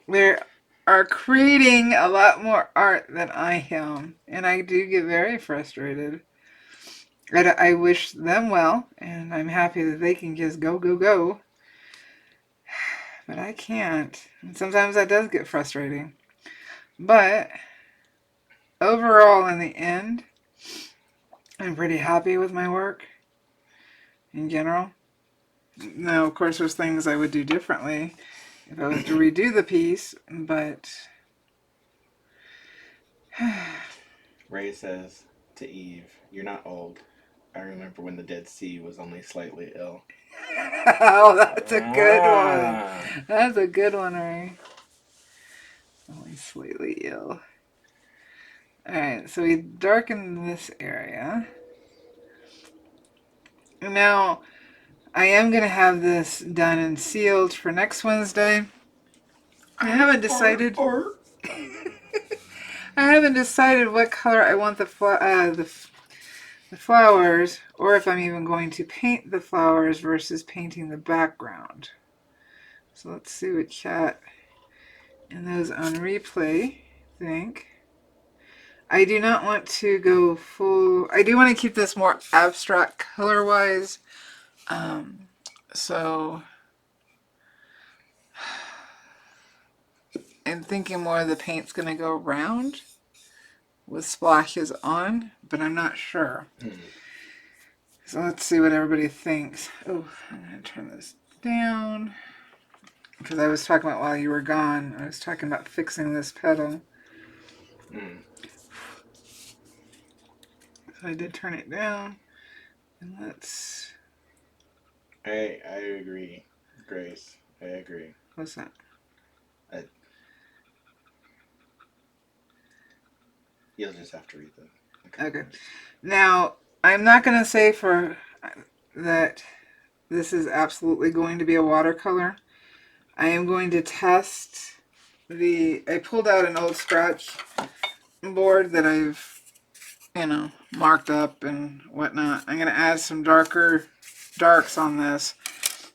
Speaker 1: they are creating a lot more art than I am, and I do get very frustrated. I wish them well, and I'm happy that they can just go, go, go. But I can't. And sometimes that does get frustrating. But overall, in the end, I'm pretty happy with my work in general. Now, of course, there's things I would do differently if I was to redo the piece, but
Speaker 2: Ray says to Eve, "You're not old. I remember when the Dead Sea was only slightly ill."
Speaker 1: oh, that's a good one.
Speaker 2: Ah.
Speaker 1: That's a good one, Ray. Only slightly ill. Alright, so we darken this area. Now, I am going to have this done and sealed for next Wednesday. I haven't decided. I haven't decided what color I want the flowers, or if I'm even going to paint the flowers versus painting the background. So let's see what chat and those on replay think. I do not want to go full. I do want to keep this more abstract color-wise. So I'm thinking more of the paint's going to go around with splashes on, but I'm not sure. So let's see what everybody thinks. Oh, I'm going to turn this down. Because I was talking about while you were gone, I was talking about fixing this petal. So I did turn it down. And let's...
Speaker 2: I agree, Grace. I agree.
Speaker 1: What's that?
Speaker 2: You'll just have to read them.
Speaker 1: Okay. Now, I'm not going to say for that this is absolutely going to be a watercolor. I am going to test I pulled out an old scratch board that I've, marked up and whatnot. I'm going to add some darks on this.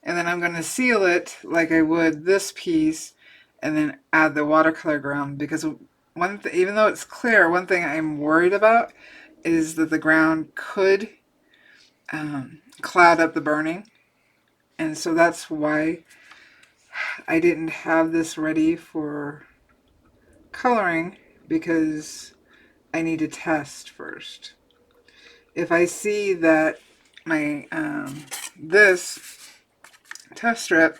Speaker 1: And then I'm going to seal it like I would this piece and then add the watercolor ground. Because even though it's clear, one thing I'm worried about is that the ground could cloud up the burning. And so that's why I didn't have this ready for coloring, because I need to test first. If I see that my this test strip,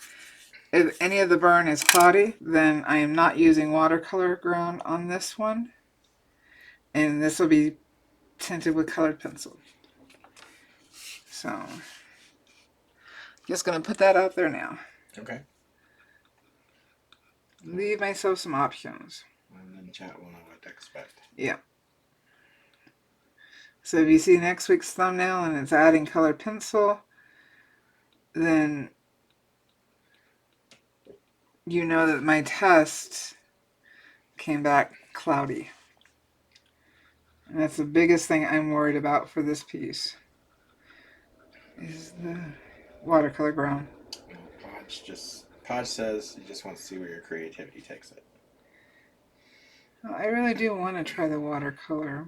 Speaker 1: if any of the burn is cloudy, then I am not using watercolor ground on this one. And this will be tinted with colored pencil. So, just going to put that out there now.
Speaker 2: Okay.
Speaker 1: Leave myself some options.
Speaker 2: And then chat will know what to expect.
Speaker 1: Yeah. So if you see next week's thumbnail and it's adding colored pencil, then you know that my test came back cloudy. And that's the biggest thing I'm worried about for this piece, is the watercolor ground.
Speaker 2: You know, Podge says he just wants to see where your creativity takes it.
Speaker 1: Well, I really do want to try the watercolor,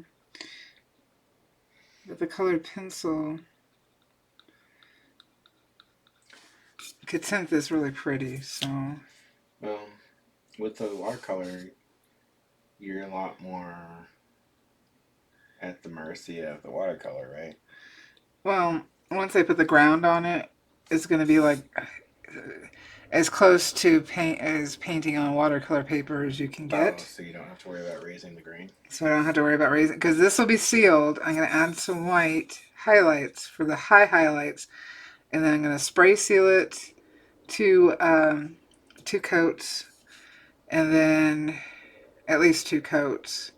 Speaker 1: but the colored pencil could tint this really pretty, so...
Speaker 2: Well, with the watercolor, you're a lot more at the mercy of the watercolor, right?
Speaker 1: Well, once I put the ground on it, it's going to be like as close to painting on watercolor paper as you can get.
Speaker 2: Oh, so you don't have to worry about raising the grain?
Speaker 1: So I don't have to worry about raising, because this will be sealed. I'm going to add some white highlights for the high highlights, and then I'm going to spray seal it two coats, and then at least 2 coats.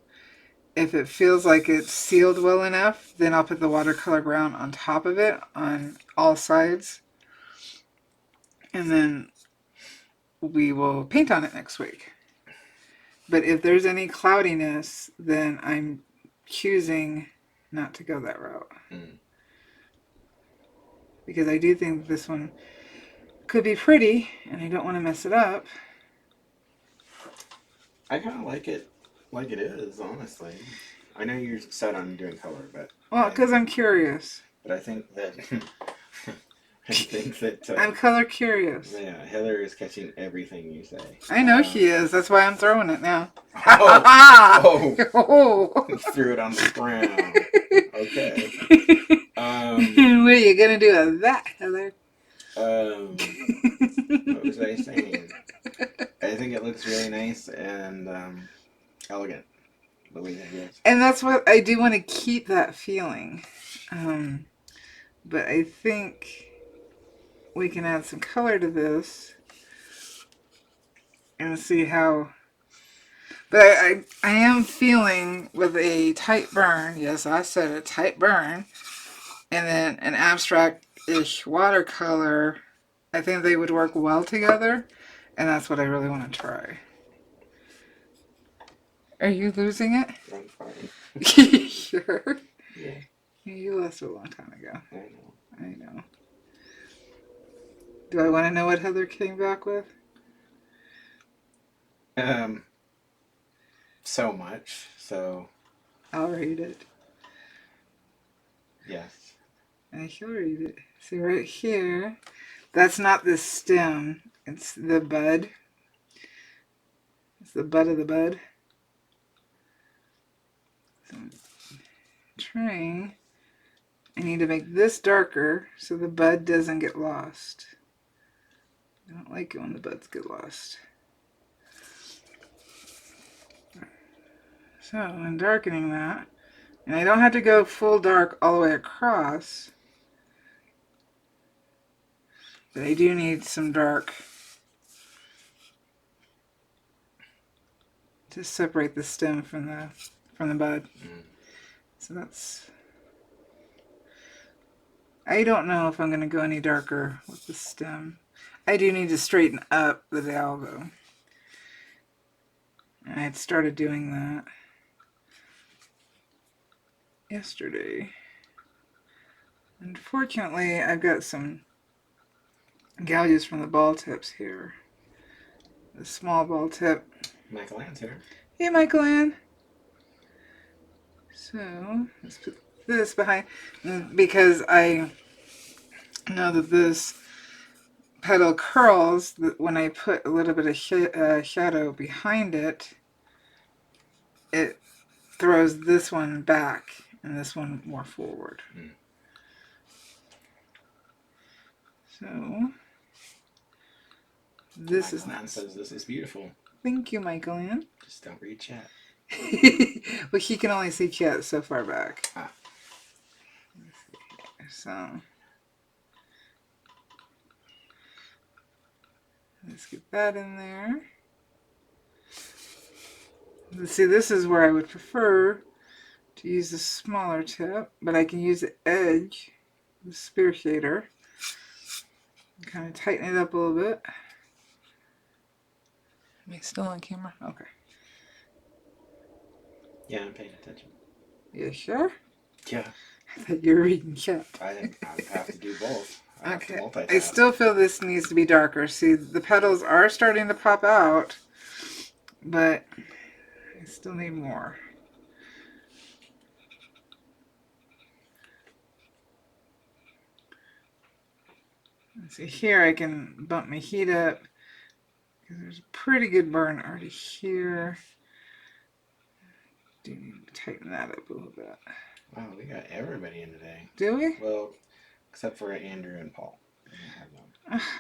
Speaker 1: If it feels like it's sealed well enough, then I'll put the watercolor ground on top of it on all sides. And then we will paint on it next week. But if there's any cloudiness, then I'm choosing not to go that route. Because I do think this one could be pretty, and I don't want to mess it up.
Speaker 2: I kind of like it is, honestly. I know you're set on doing color, but...
Speaker 1: Well, because I'm curious.
Speaker 2: But I think that...
Speaker 1: I'm color curious.
Speaker 2: Yeah, Heather is catching everything you say.
Speaker 1: I know she is. That's why I'm throwing it now.
Speaker 2: Oh! Threw it on the ground. Okay.
Speaker 1: What are you going to do with that, Heather?
Speaker 2: What was I saying? I think it looks really nice and elegant. The way that it is.
Speaker 1: And that's what I do want to keep that feeling. But I think we can add some color to this and see how. But I am feeling with a tight burn. Yes, I said a tight burn. And then an abstract-ish watercolor. I think they would work well together. And that's what I really want to try. Are you losing it?
Speaker 2: I'm fine.
Speaker 1: Sure.
Speaker 2: Yeah.
Speaker 1: You lost it a long time ago.
Speaker 2: I
Speaker 1: know. Do I want to know what Heather came back with?
Speaker 2: So much. So.
Speaker 1: I'll read it.
Speaker 2: Yes.
Speaker 1: I shall read it. See right here. That's not the stem. It's the bud. It's the bud of the bud. So I'm trying. I need to make this darker so the bud doesn't get lost. I don't like it when the buds get lost. So I'm darkening that. And I don't have to go full dark all the way across. But I do need some dark to separate the stem from the bud. So that's... I don't know if I'm going to go any darker with the stem. I do need to straighten up the valve. I had started doing that yesterday. Unfortunately, I've got some gouges from the ball tips here. The small ball tip.
Speaker 2: Michael Ann's here.
Speaker 1: Hey, Michael Ann. So, let's put this behind, because I know that this petal curls when I put a little bit of shadow behind it. It throws this one back and this one more forward. So this
Speaker 2: Michael
Speaker 1: is
Speaker 2: Ann
Speaker 1: nice.
Speaker 2: says this is beautiful.
Speaker 1: Thank you, Michael Ann.
Speaker 2: Just don't read chat.
Speaker 1: Well, he can only see chat so far back. So let's get that in there. Let's see, this is where I would prefer to use the smaller tip, but I can use the edge, the spear shader, and kind of tighten it up a little bit. Am I still on camera? Okay.
Speaker 2: Yeah, I'm paying attention.
Speaker 1: You sure?
Speaker 2: Yeah.
Speaker 1: I thought you were reading chat.
Speaker 2: I have to do both. I have to
Speaker 1: Okay.
Speaker 2: multitask.
Speaker 1: I still feel this needs to be darker. See, the petals are starting to pop out, but I still need more. See, here I can bump my heat up because there's a pretty good burn already here. Do need to tighten that up a little bit.
Speaker 2: Wow, we got everybody in today.
Speaker 1: Do we?
Speaker 2: Well, except for Andrew and Paul.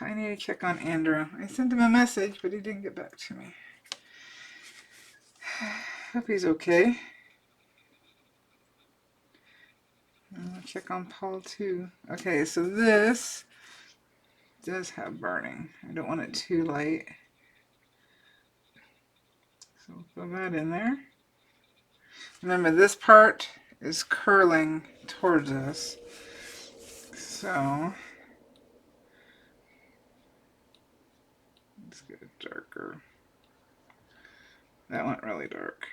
Speaker 1: I need to check on Andrew. I sent him a message, but he didn't get back to me. Hope he's okay. I'll check on Paul too. Okay, so this does have burning. I don't want it too light. So we'll throw that in there. Remember, this part is curling towards us. So let's get it darker. That went really dark.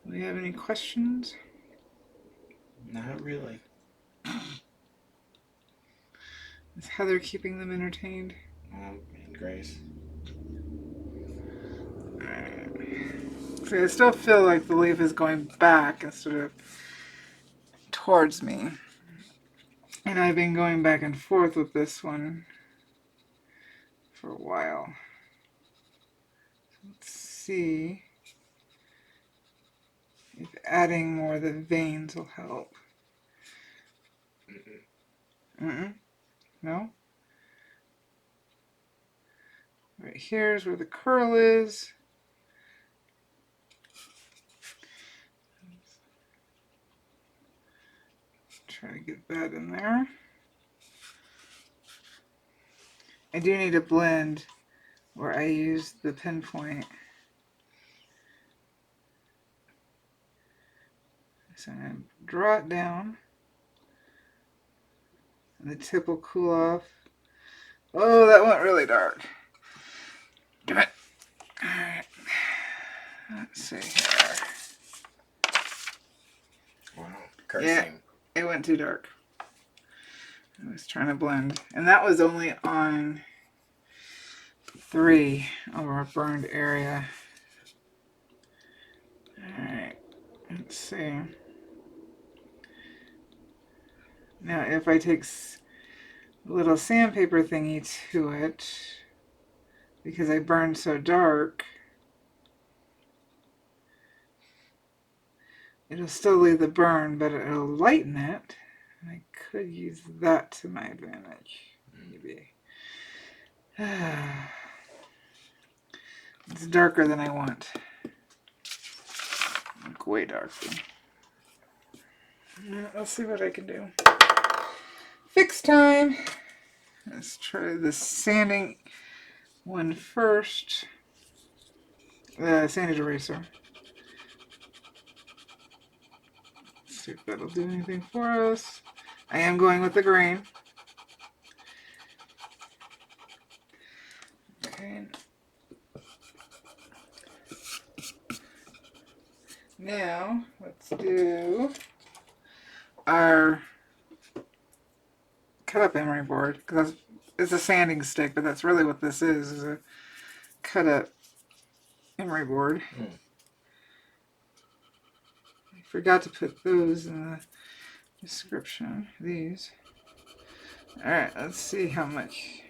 Speaker 1: Do we have any questions?
Speaker 2: Not really.
Speaker 1: Is Heather keeping them entertained?
Speaker 2: And Grace.
Speaker 1: Alright. So I still feel like the leaf is going back instead of towards me. And I've been going back and forth with this one for a while. Let's see if adding more of the veins will help. No? Right here's where the curl is. Try to get that in there. I do need a blend where I use the pinpoint. So I'm going to draw it down. And the tip will cool off. Oh, that went really dark. Damn it. Alright. Let's see here.
Speaker 2: Wow. Cursing.
Speaker 1: Yeah, it went too dark. I was trying to blend. And that was only on 3 of our burned area. Alright. Let's see. Now if I take a little sandpaper thingy to it, because I burned so dark, it'll still leave the burn, but it'll lighten it. And I could use that to my advantage, maybe. It's darker than I want. Like way darker. Let's see what I can do. Fix time. Let's try the sanding one first. Sanded eraser. Let's see if that'll do anything for us. I am going with the grain. Okay. Now, let's do our cut up emery board, because it's a sanding stick, but that's really what this is a cut up emery board. I forgot to put those in the description, these. Alright, let's see how much.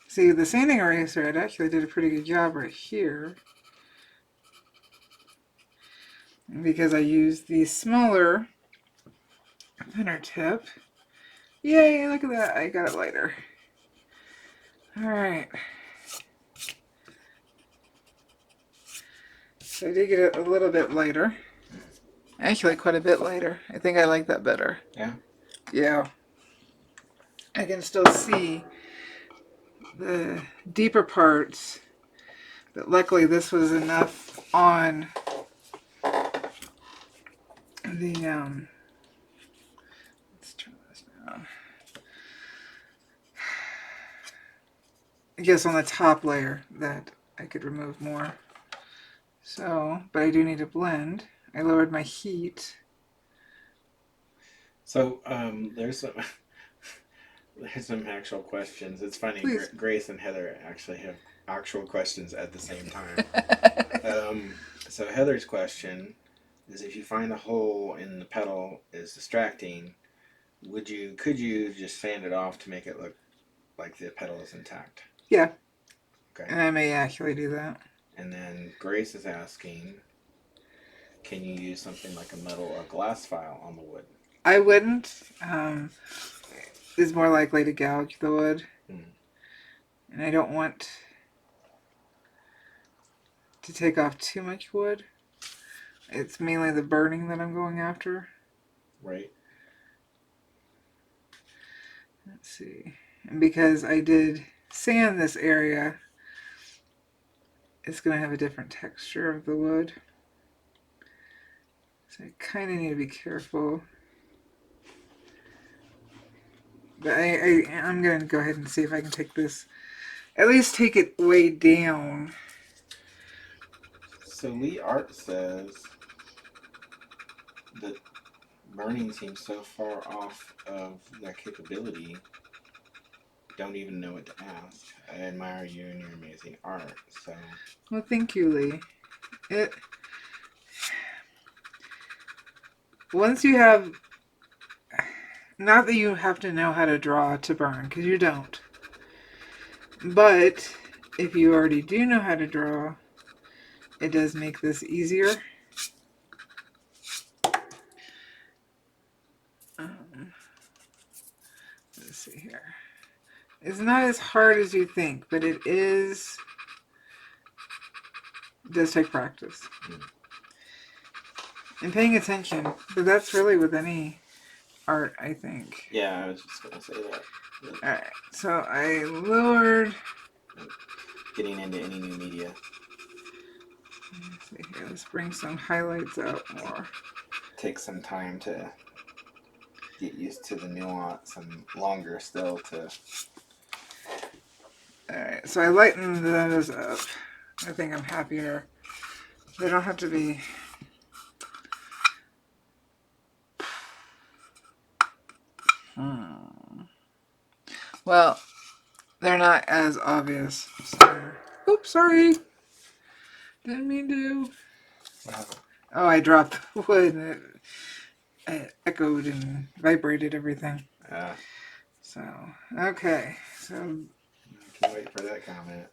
Speaker 1: See, the sanding eraser, it actually did a pretty good job right here. Because I used the smaller thinner tip. Yay, look at that. I got it lighter. Alright. So I did get it a little bit lighter. Actually, quite a bit lighter. I think I like that better.
Speaker 2: Yeah?
Speaker 1: Yeah. I can still see the deeper parts. But luckily this was enough on the, let's turn this down. I guess on the top layer that I could remove more. So, but I do need to blend. I lowered my heat.
Speaker 2: So there's some actual questions. It's funny.
Speaker 1: Please.
Speaker 2: Grace and Heather actually have actual questions at the same time. So Heather's question is: if you find a hole in the petal is distracting, could you just sand it off to make it look like the petal is intact?
Speaker 1: Yeah.
Speaker 2: Okay.
Speaker 1: And I may actually do that.
Speaker 2: And then Grace is asking, can you use something like a metal or glass file on the wood?
Speaker 1: I wouldn't. It's more likely to gouge the wood. And I don't want to take off too much wood. It's mainly the burning that I'm going after.
Speaker 2: Right.
Speaker 1: Let's see. And because I did sand this area, it's going to have a different texture of the wood. So I kind of need to be careful. But I'm going to go ahead and see if I can take this, at least take it way down.
Speaker 2: So Lee Art says that burning seems so far off of their capability. Don't even know what to ask. I admire you and your amazing art. So.
Speaker 1: Well, thank you, Lee. Once you have, not that you have to know how to draw to burn, because you don't. But if you already do know how to draw, it does make this easier. Let's see here. It's not as hard as you think, but it does take practice. And paying attention. But that's really with any art, I think.
Speaker 2: Yeah, I was just going to say that.
Speaker 1: Alright, so I lowered.
Speaker 2: Getting into any new media.
Speaker 1: Let's see here. Let's bring some highlights out more.
Speaker 2: Takes some time to get used to the nuance and longer still to.
Speaker 1: Alright, so I lightened those up. I think I'm happier. They don't have to be. Well, they're not as obvious. So. Oops, sorry. Didn't mean to. Oh, I dropped wood and it echoed and vibrated everything. So, okay. So.
Speaker 2: I can't wait for that comment.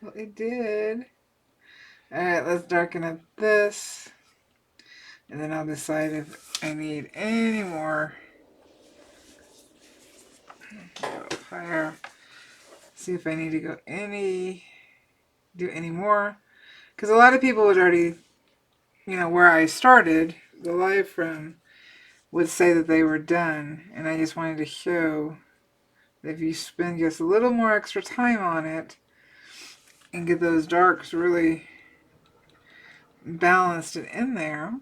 Speaker 1: Well, it did. Alright, let's darken up this. And then I'll decide if I need any more. Fire. See if I need to do any more. Because a lot of people would already, where I started the live from, would say that they were done. And I just wanted to show that if you spend just a little more extra time on it and get those darks really balanced and in there,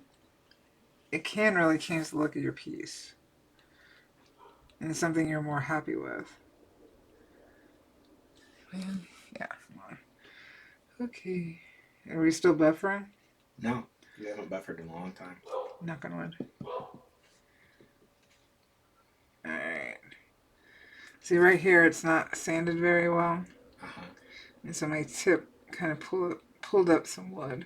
Speaker 1: it can really change the look of your piece. And it's something you're more happy with. Yeah. Okay. Are we still buffering?
Speaker 2: No, we haven't buffered in a long time.
Speaker 1: Knock on wood. Alright. See, right here it's not sanded very well. And so my tip kind of pulled up some wood.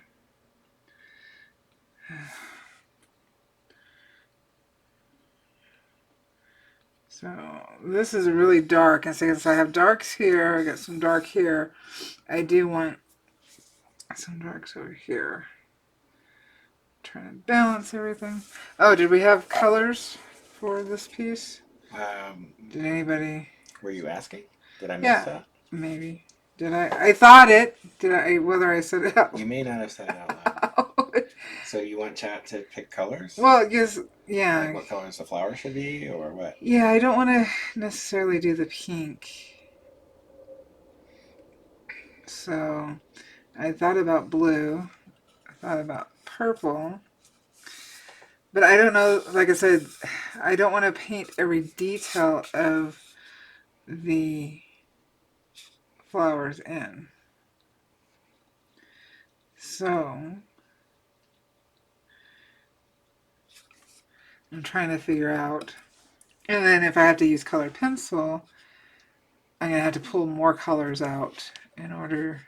Speaker 1: So this is really dark, and since I have darks here, I got some dark here. I do want some darks over here. Trying to balance everything. Oh, did we have colors for this piece? Did anybody?
Speaker 2: Were you asking? Did I miss that?
Speaker 1: Maybe. Did I? I thought it. Did I? Whether I said it out loud?
Speaker 2: You may not have said it out loud. So you want chat to pick colors?
Speaker 1: Well, just yeah.
Speaker 2: Like what colors the flower should be, or what?
Speaker 1: Yeah, I don't want to necessarily do the pink. So I thought about blue. I thought about purple. But I don't know, like I said, I don't want to paint every detail of the flowers in. So I'm trying to figure out, and then if I have to use colored pencil, I'm going to have to pull more colors out in order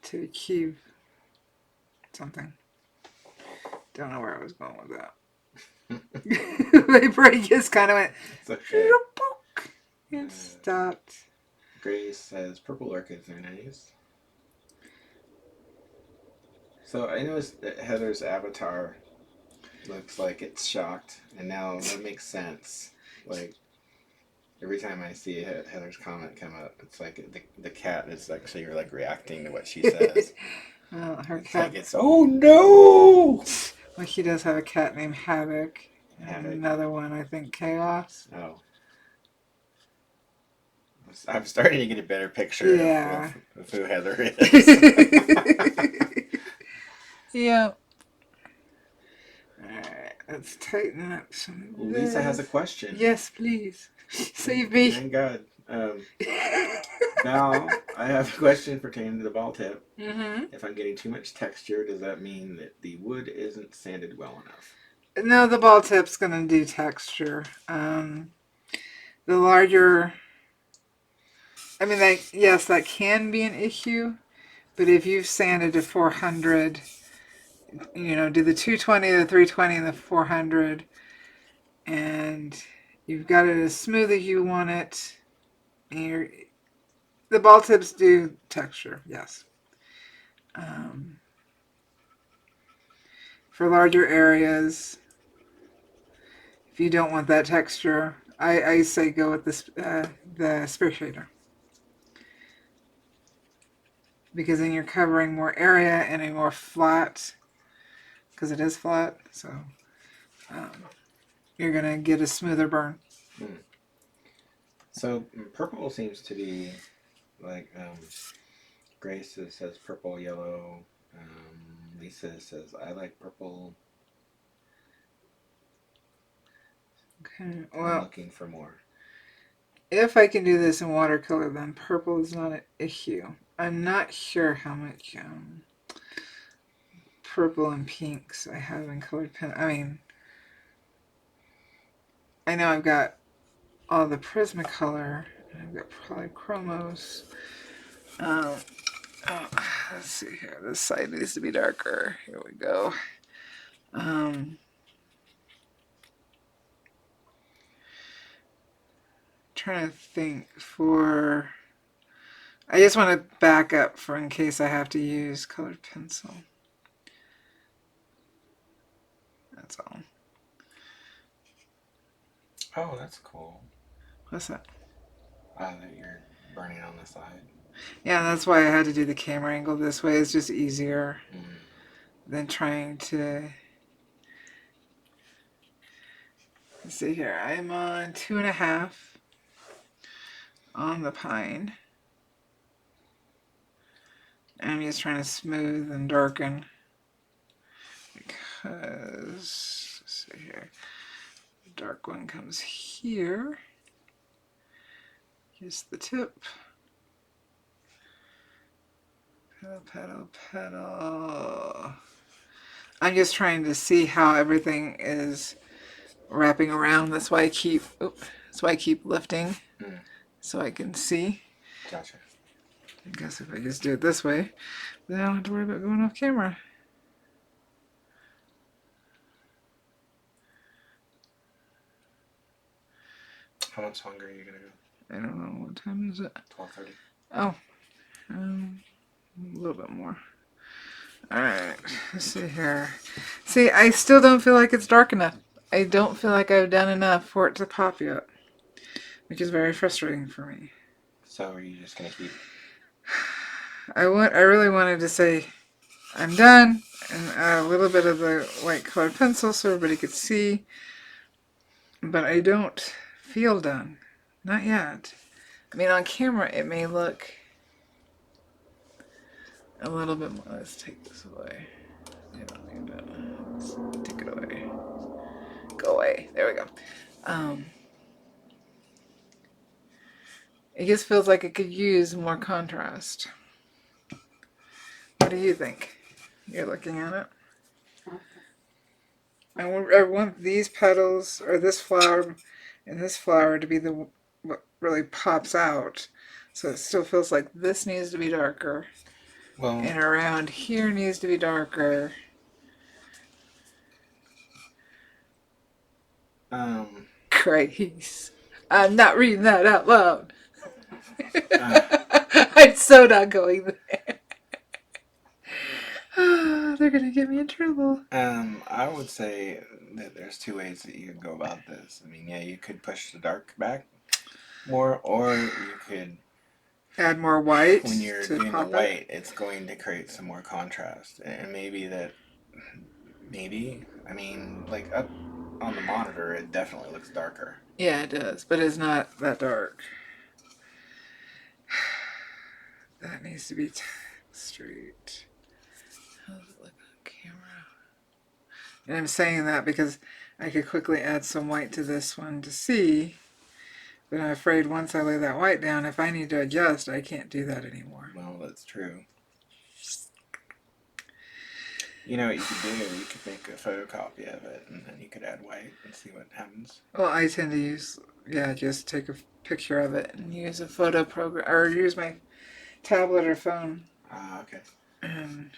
Speaker 1: to achieve something. Don't know where I was going with that. My brain just kind of went,
Speaker 2: It's okay.
Speaker 1: and stopped.
Speaker 2: Grace says purple orchids are nice. So I noticed that Heather's avatar looks like it's shocked, and now that makes sense. Like, every time I see Heather's comment come up, it's like the cat is actually like reacting to what she says.
Speaker 1: Well, her
Speaker 2: It's
Speaker 1: cat.
Speaker 2: like it's, oh no!
Speaker 1: Well, she does have a cat named Havoc. And
Speaker 2: Havoc.
Speaker 1: another one, I think, Chaos.
Speaker 2: Oh. I'm starting to get a better picture
Speaker 1: Yeah.
Speaker 2: of who Heather is.
Speaker 1: Yeah. Alright, let's tighten up some of
Speaker 2: Lisa has a
Speaker 1: this.
Speaker 2: question.
Speaker 1: Yes, please. Save me.
Speaker 2: Thank God. Val, I have a question pertaining to the ball tip.
Speaker 1: Mm-hmm.
Speaker 2: If I'm getting too much texture, does that mean that the wood isn't sanded well enough?
Speaker 1: No, the ball tip's going to do texture. The larger... I mean, yes, that can be an issue. But if you've sanded to 400... do the 220, the 320, and the 400, and you've got it as smooth as you want it. And the ball tips do texture, yes. For larger areas, if you don't want that texture, I say go with the spear shader. Because then you're covering more area and a more flat, because it is flat, so you're going to get a smoother burn.
Speaker 2: So purple seems to be like Grace says purple, yellow. Lisa says I like purple.
Speaker 1: Okay,
Speaker 2: I'm
Speaker 1: well,
Speaker 2: looking for more.
Speaker 1: if I can do this in watercolor, then purple is not an issue. I'm not sure how much purple and pinks I have in colored pen. I mean, I know I've got all the Prismacolor, and I've got probably Chromos. Let's see here. This side needs to be darker. Here we go. Trying to think for... I just want to back up for in case I have to use colored pencil. That's all.
Speaker 2: Oh, that's cool.
Speaker 1: What's that?
Speaker 2: That you're burning on the side.
Speaker 1: Yeah, that's why I had to do the camera angle this way. It's just easier than trying to... Let's see here. I'm on 2.5 on the pine. I'm just trying to smooth and darken because, let's see here, the dark one comes here. Here's the tip. Petal, petal, petal. I'm just trying to see how everything is wrapping around. That's why I keep lifting so I can see.
Speaker 2: Gotcha.
Speaker 1: I guess if I just do it this way, then I don't have to worry about going off camera.
Speaker 2: How much longer are you gonna go?
Speaker 1: I don't know, what time is it?
Speaker 2: 12:30.
Speaker 1: Oh, a little bit more. Alright, let's see here. See, I still don't feel like it's dark enough. I don't feel like I've done enough for it to pop yet, which is very frustrating for me.
Speaker 2: So are you just gonna keep...
Speaker 1: I really wanted to say I'm done and add a little bit of the white colored pencil so everybody could see, but I don't feel done. Not yet. I mean, on camera it may look a little bit more. Let's take this away. I don't need it. Let's take it away. Go away. There we go. It just feels like it could use more contrast. What do you think? You're looking at it. I want these petals or this flower and this flower to be the what really pops out. So it still feels like this needs to be darker.
Speaker 2: Well,
Speaker 1: And around here needs to be darker. Grace. I'm not reading that out loud. I'm so not going there. They're going to get me in trouble.
Speaker 2: I would say that there's two ways that you could go about this. I mean, yeah, you could push the dark back more, or you could
Speaker 1: Add more white
Speaker 2: when you're
Speaker 1: to
Speaker 2: doing the
Speaker 1: pop it.
Speaker 2: white, it's going to create some more contrast, and maybe I mean, like up on the monitor, it definitely looks darker.
Speaker 1: Yeah, it does, but it's not that dark. That needs to be straight. How does it look on camera? And I'm saying that because I could quickly add some white to this one to see, but I'm afraid once I lay that white down, if I need to adjust, I can't do that anymore.
Speaker 2: Well, that's true. You know what you could do? You could make a photocopy of it, and then you could add white and see what happens.
Speaker 1: Well, I tend to use, just take a picture of it and use a photo program, or use my tablet or phone.
Speaker 2: Okay.
Speaker 1: And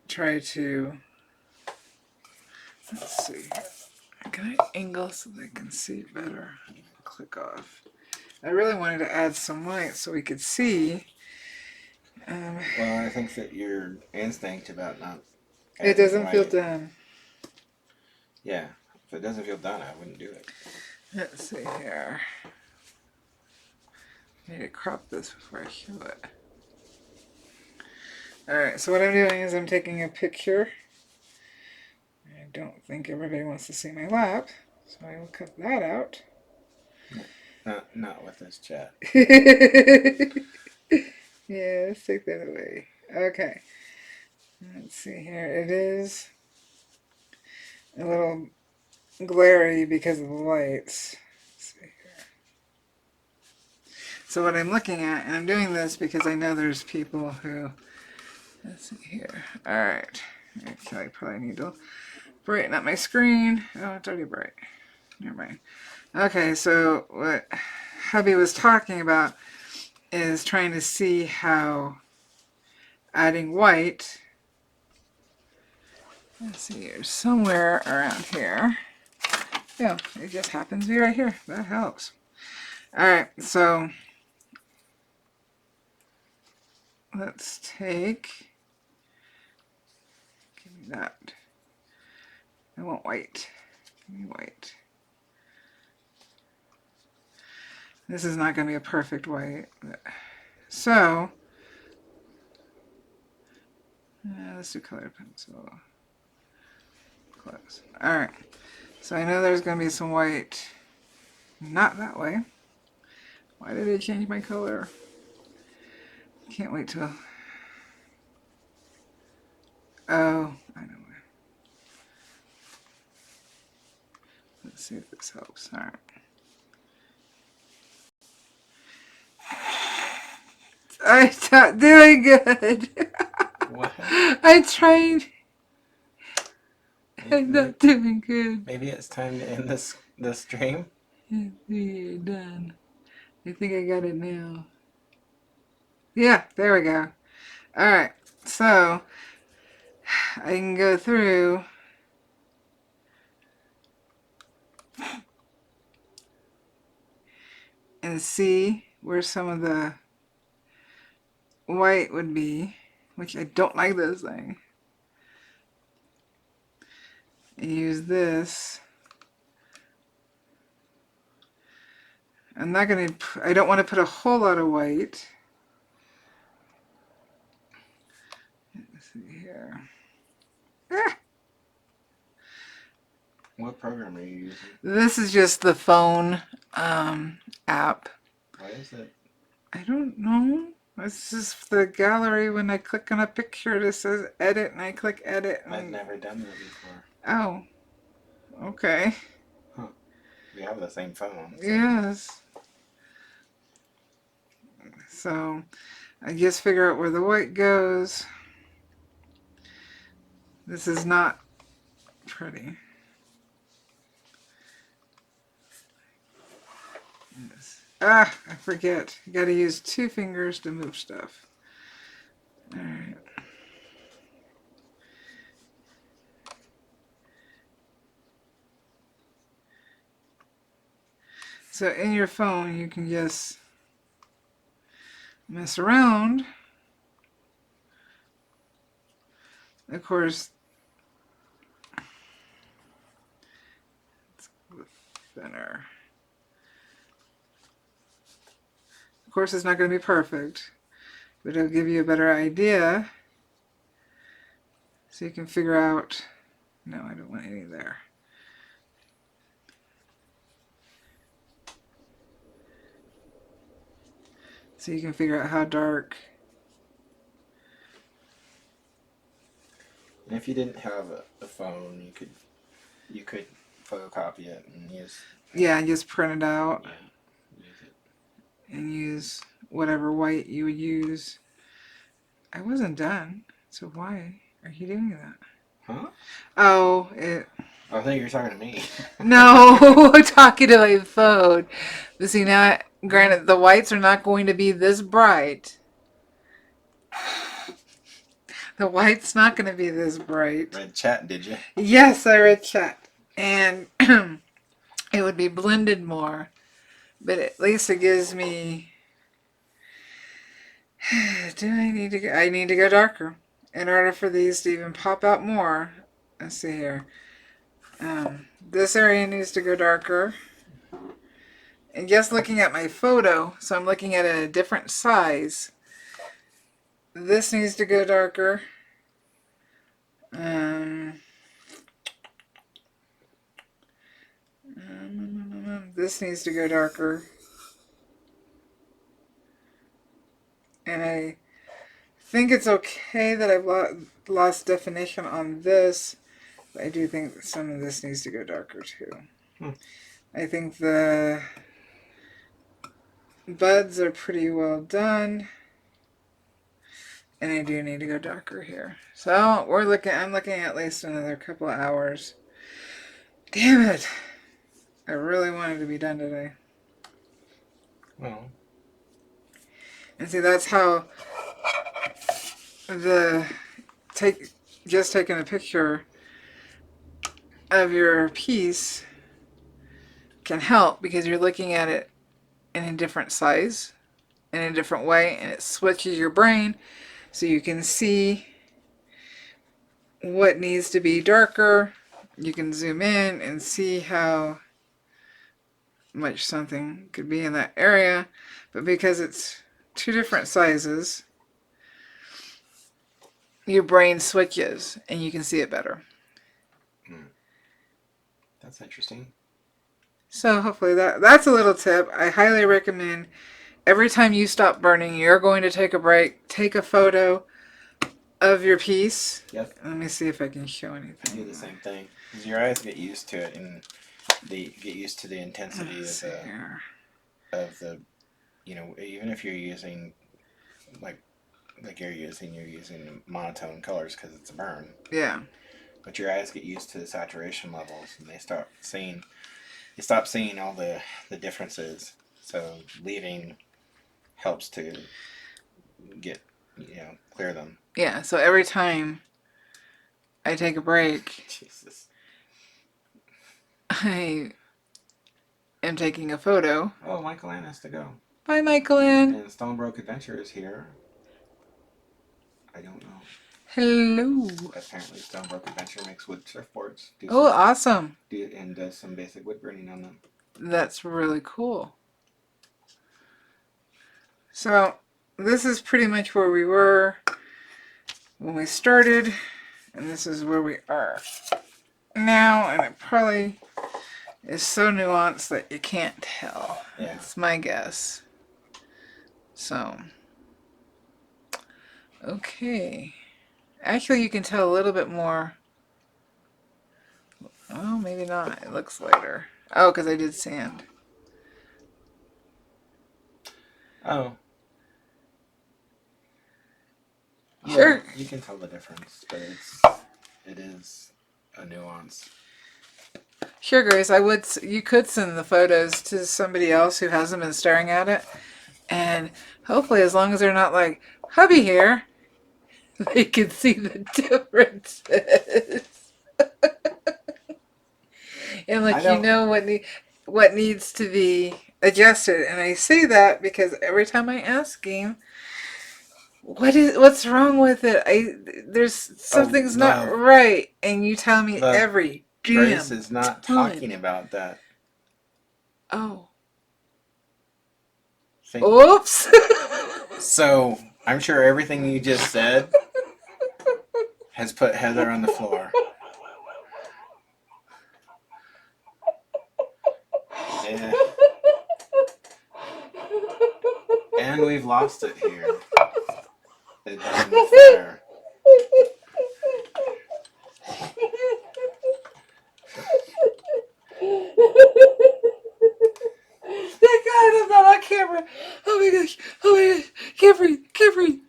Speaker 1: try to, let's see, can I angle so they can see better? Click off. I really wanted to add some white so we could see.
Speaker 2: Well, I think that your instinct about not
Speaker 1: It doesn't
Speaker 2: white,
Speaker 1: feel done.
Speaker 2: Yeah, if it doesn't feel done, I wouldn't do it.
Speaker 1: Let's see here. I need to crop this before I show it. Alright, so what I'm doing is I'm taking a picture. I don't think everybody wants to see my lap, so I will cut that out.
Speaker 2: Not with this chat.
Speaker 1: Yeah, let's take that away. Okay. Let's see here. It is a little glary because of the lights. Let's see here. So what I'm looking at, and I'm doing this because I know there's people who, let's see here. Alright. Okay, I probably need to brighten up my screen. Oh, it's already bright. Never mind. Okay, so what hubby was talking about is trying to see how adding white, let's see here, somewhere around here. Yeah, it just happens to be right here. That helps. Alright, so let's take, give me that. I want white. Give me white. This is not going to be a perfect white. So, let's do colored pencil. Close. Alright. So I know there's going to be some white. Not that way. Why did they change my color? Can't wait till... Oh, I know why. Let's see if this helps. Alright. I'm not doing good.
Speaker 2: What?
Speaker 1: I tried. I'm not doing good.
Speaker 2: Maybe it's time to end this stream.
Speaker 1: You're done. I think I got it now. Yeah, there we go. Alright, so I can go through and see where some of the white would be, which I don't like this thing. And use this. I'm not going to, I don't want to put a whole lot of white. Let's see here. Ah!
Speaker 2: What program are you using?
Speaker 1: This is just the phone app.
Speaker 2: Why is it?
Speaker 1: I don't know. This is the gallery. When I click on a picture, it says edit, and I click edit. And...
Speaker 2: I've never done that before.
Speaker 1: Oh, okay.
Speaker 2: Huh. We have the same phone. So.
Speaker 1: Yes. So I just figure out where the white goes. This is not pretty. Ah, I forget. You gotta use 2 fingers to move stuff. Alright. So in your phone, you can just mess around. Of course, it's thinner. Of course, it's not going to be perfect, but it'll give you a better idea. So you can figure out, no, I don't want any there. So you can figure out how dark.
Speaker 2: And if you didn't have a phone, you could photocopy it and use.
Speaker 1: Yeah, just print it out.
Speaker 2: Yeah, use it.
Speaker 1: And use whatever white you would use. I wasn't done, so why are you doing that?
Speaker 2: Huh?
Speaker 1: Oh,
Speaker 2: I think you're talking to me.
Speaker 1: No, I'm talking to my phone. But see, now, granted, the whites are not going to be this bright. The white's not going to be this bright.
Speaker 2: Read chat, did you?
Speaker 1: Yes, I read chat. And it would be blended more. But at least it gives me... Do I need to go? I need to go darker. In order for these to even pop out more. Let's see here. This area needs to go darker. And just looking at my photo, so I'm looking at a different size. This needs to go darker. This needs to go darker. And I think it's okay that I've lost definition on this. But I do think that some of this needs to go darker too. I think the buds are pretty well done. And I do need to go darker here. So I'm looking at least another couple of hours. Damn it. I really wanted to be done today.
Speaker 2: Well.
Speaker 1: And see, that's how just taking a picture of your piece can help, because you're looking at it in a different size, in a different way, and it switches your brain so you can see what needs to be darker. You can zoom in and see how much something could be in that area, but because it's 2 different sizes, your brain switches and you can see it better.
Speaker 2: That's interesting.
Speaker 1: So hopefully that's a little tip. I highly recommend every time you stop burning, you're going to take a break, take a photo of your piece.
Speaker 2: Yep.
Speaker 1: Let me see if I can show anything.
Speaker 2: I do the same thing, because your eyes get used to it, and they get used to the intensity of the, you know, even if you're using like you're using monotone colors because it's a burn.
Speaker 1: Yeah.
Speaker 2: But your eyes get used to the saturation levels, and you stop seeing all the differences. So leaving helps to get, clear them.
Speaker 1: Yeah, so every time I take a break,
Speaker 2: Jesus.
Speaker 1: I am taking a photo.
Speaker 2: Oh, Michael Ann has to go.
Speaker 1: Bye, Michael Ann.
Speaker 2: And Stonebrook Adventure is here. I don't know.
Speaker 1: Hello.
Speaker 2: Apparently Stonebrook Adventure makes wood surfboards.
Speaker 1: Awesome.
Speaker 2: And does some basic wood burning on them.
Speaker 1: That's really cool. So this is pretty much where we were when we started, and this is where we are now, and it probably is so nuanced that you can't tell.
Speaker 2: Yeah.
Speaker 1: That's my guess. So, okay. Actually, you can tell a little bit more. Oh, maybe not. It looks lighter. Oh, because I did sand.
Speaker 2: Oh.
Speaker 1: Sure.
Speaker 2: You can tell the difference, but it is a nuance.
Speaker 1: Sure, Grace. You could send the photos to somebody else who hasn't been staring at it, and hopefully, as long as they're not like hubby here, they can see the differences. And
Speaker 2: I
Speaker 1: like you
Speaker 2: don't.
Speaker 1: know what needs to be adjusted. And I say that because every time I ask him, what's wrong with it? There's
Speaker 2: Oh,
Speaker 1: something's not
Speaker 2: love.
Speaker 1: right, and you tell me
Speaker 2: Love.
Speaker 1: every
Speaker 2: Grace
Speaker 1: damn
Speaker 2: is not
Speaker 1: time.
Speaker 2: talking about that.
Speaker 1: Oh.
Speaker 2: Think.
Speaker 1: Oops.
Speaker 2: So I'm sure everything you just said has put Heather on the floor. Yeah. And we've lost it here. In the fire.
Speaker 1: Thank God I'm not on camera. Oh my gosh. Oh my gosh. Can't breathe. Can't breathe.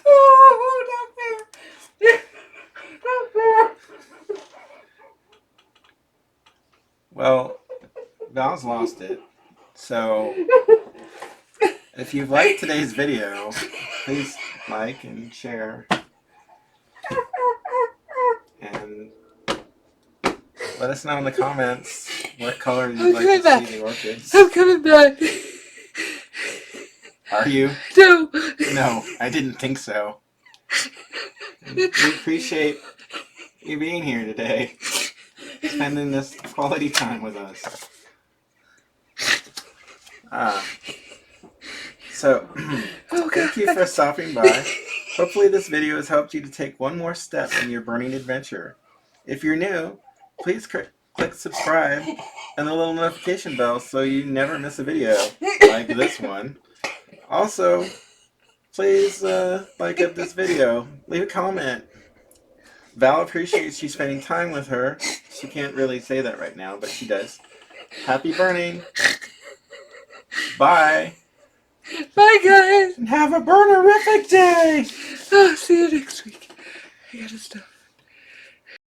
Speaker 1: Oh, not fair. Not fair.
Speaker 2: Well, Val's lost it. So, if you've liked today's video, please like and share. And let us know in the comments what color you'd like to see the orchids.
Speaker 1: I'm coming back.
Speaker 2: Are you?
Speaker 1: No.
Speaker 2: No, I didn't think so. We appreciate you being here today, spending this quality time with us. So, thank you for stopping by. Hopefully this video has helped you to take one more step in your burning adventure. If you're new, please click subscribe and the little notification bell so you never miss a video like this one. Also, please like up this video. Leave a comment. Val appreciates you spending time with her. She can't really say that right now, but she does. Happy burning. Bye.
Speaker 1: Bye, guys.
Speaker 2: And have a burnerific day.
Speaker 1: Oh, see you next week. I gotta stop.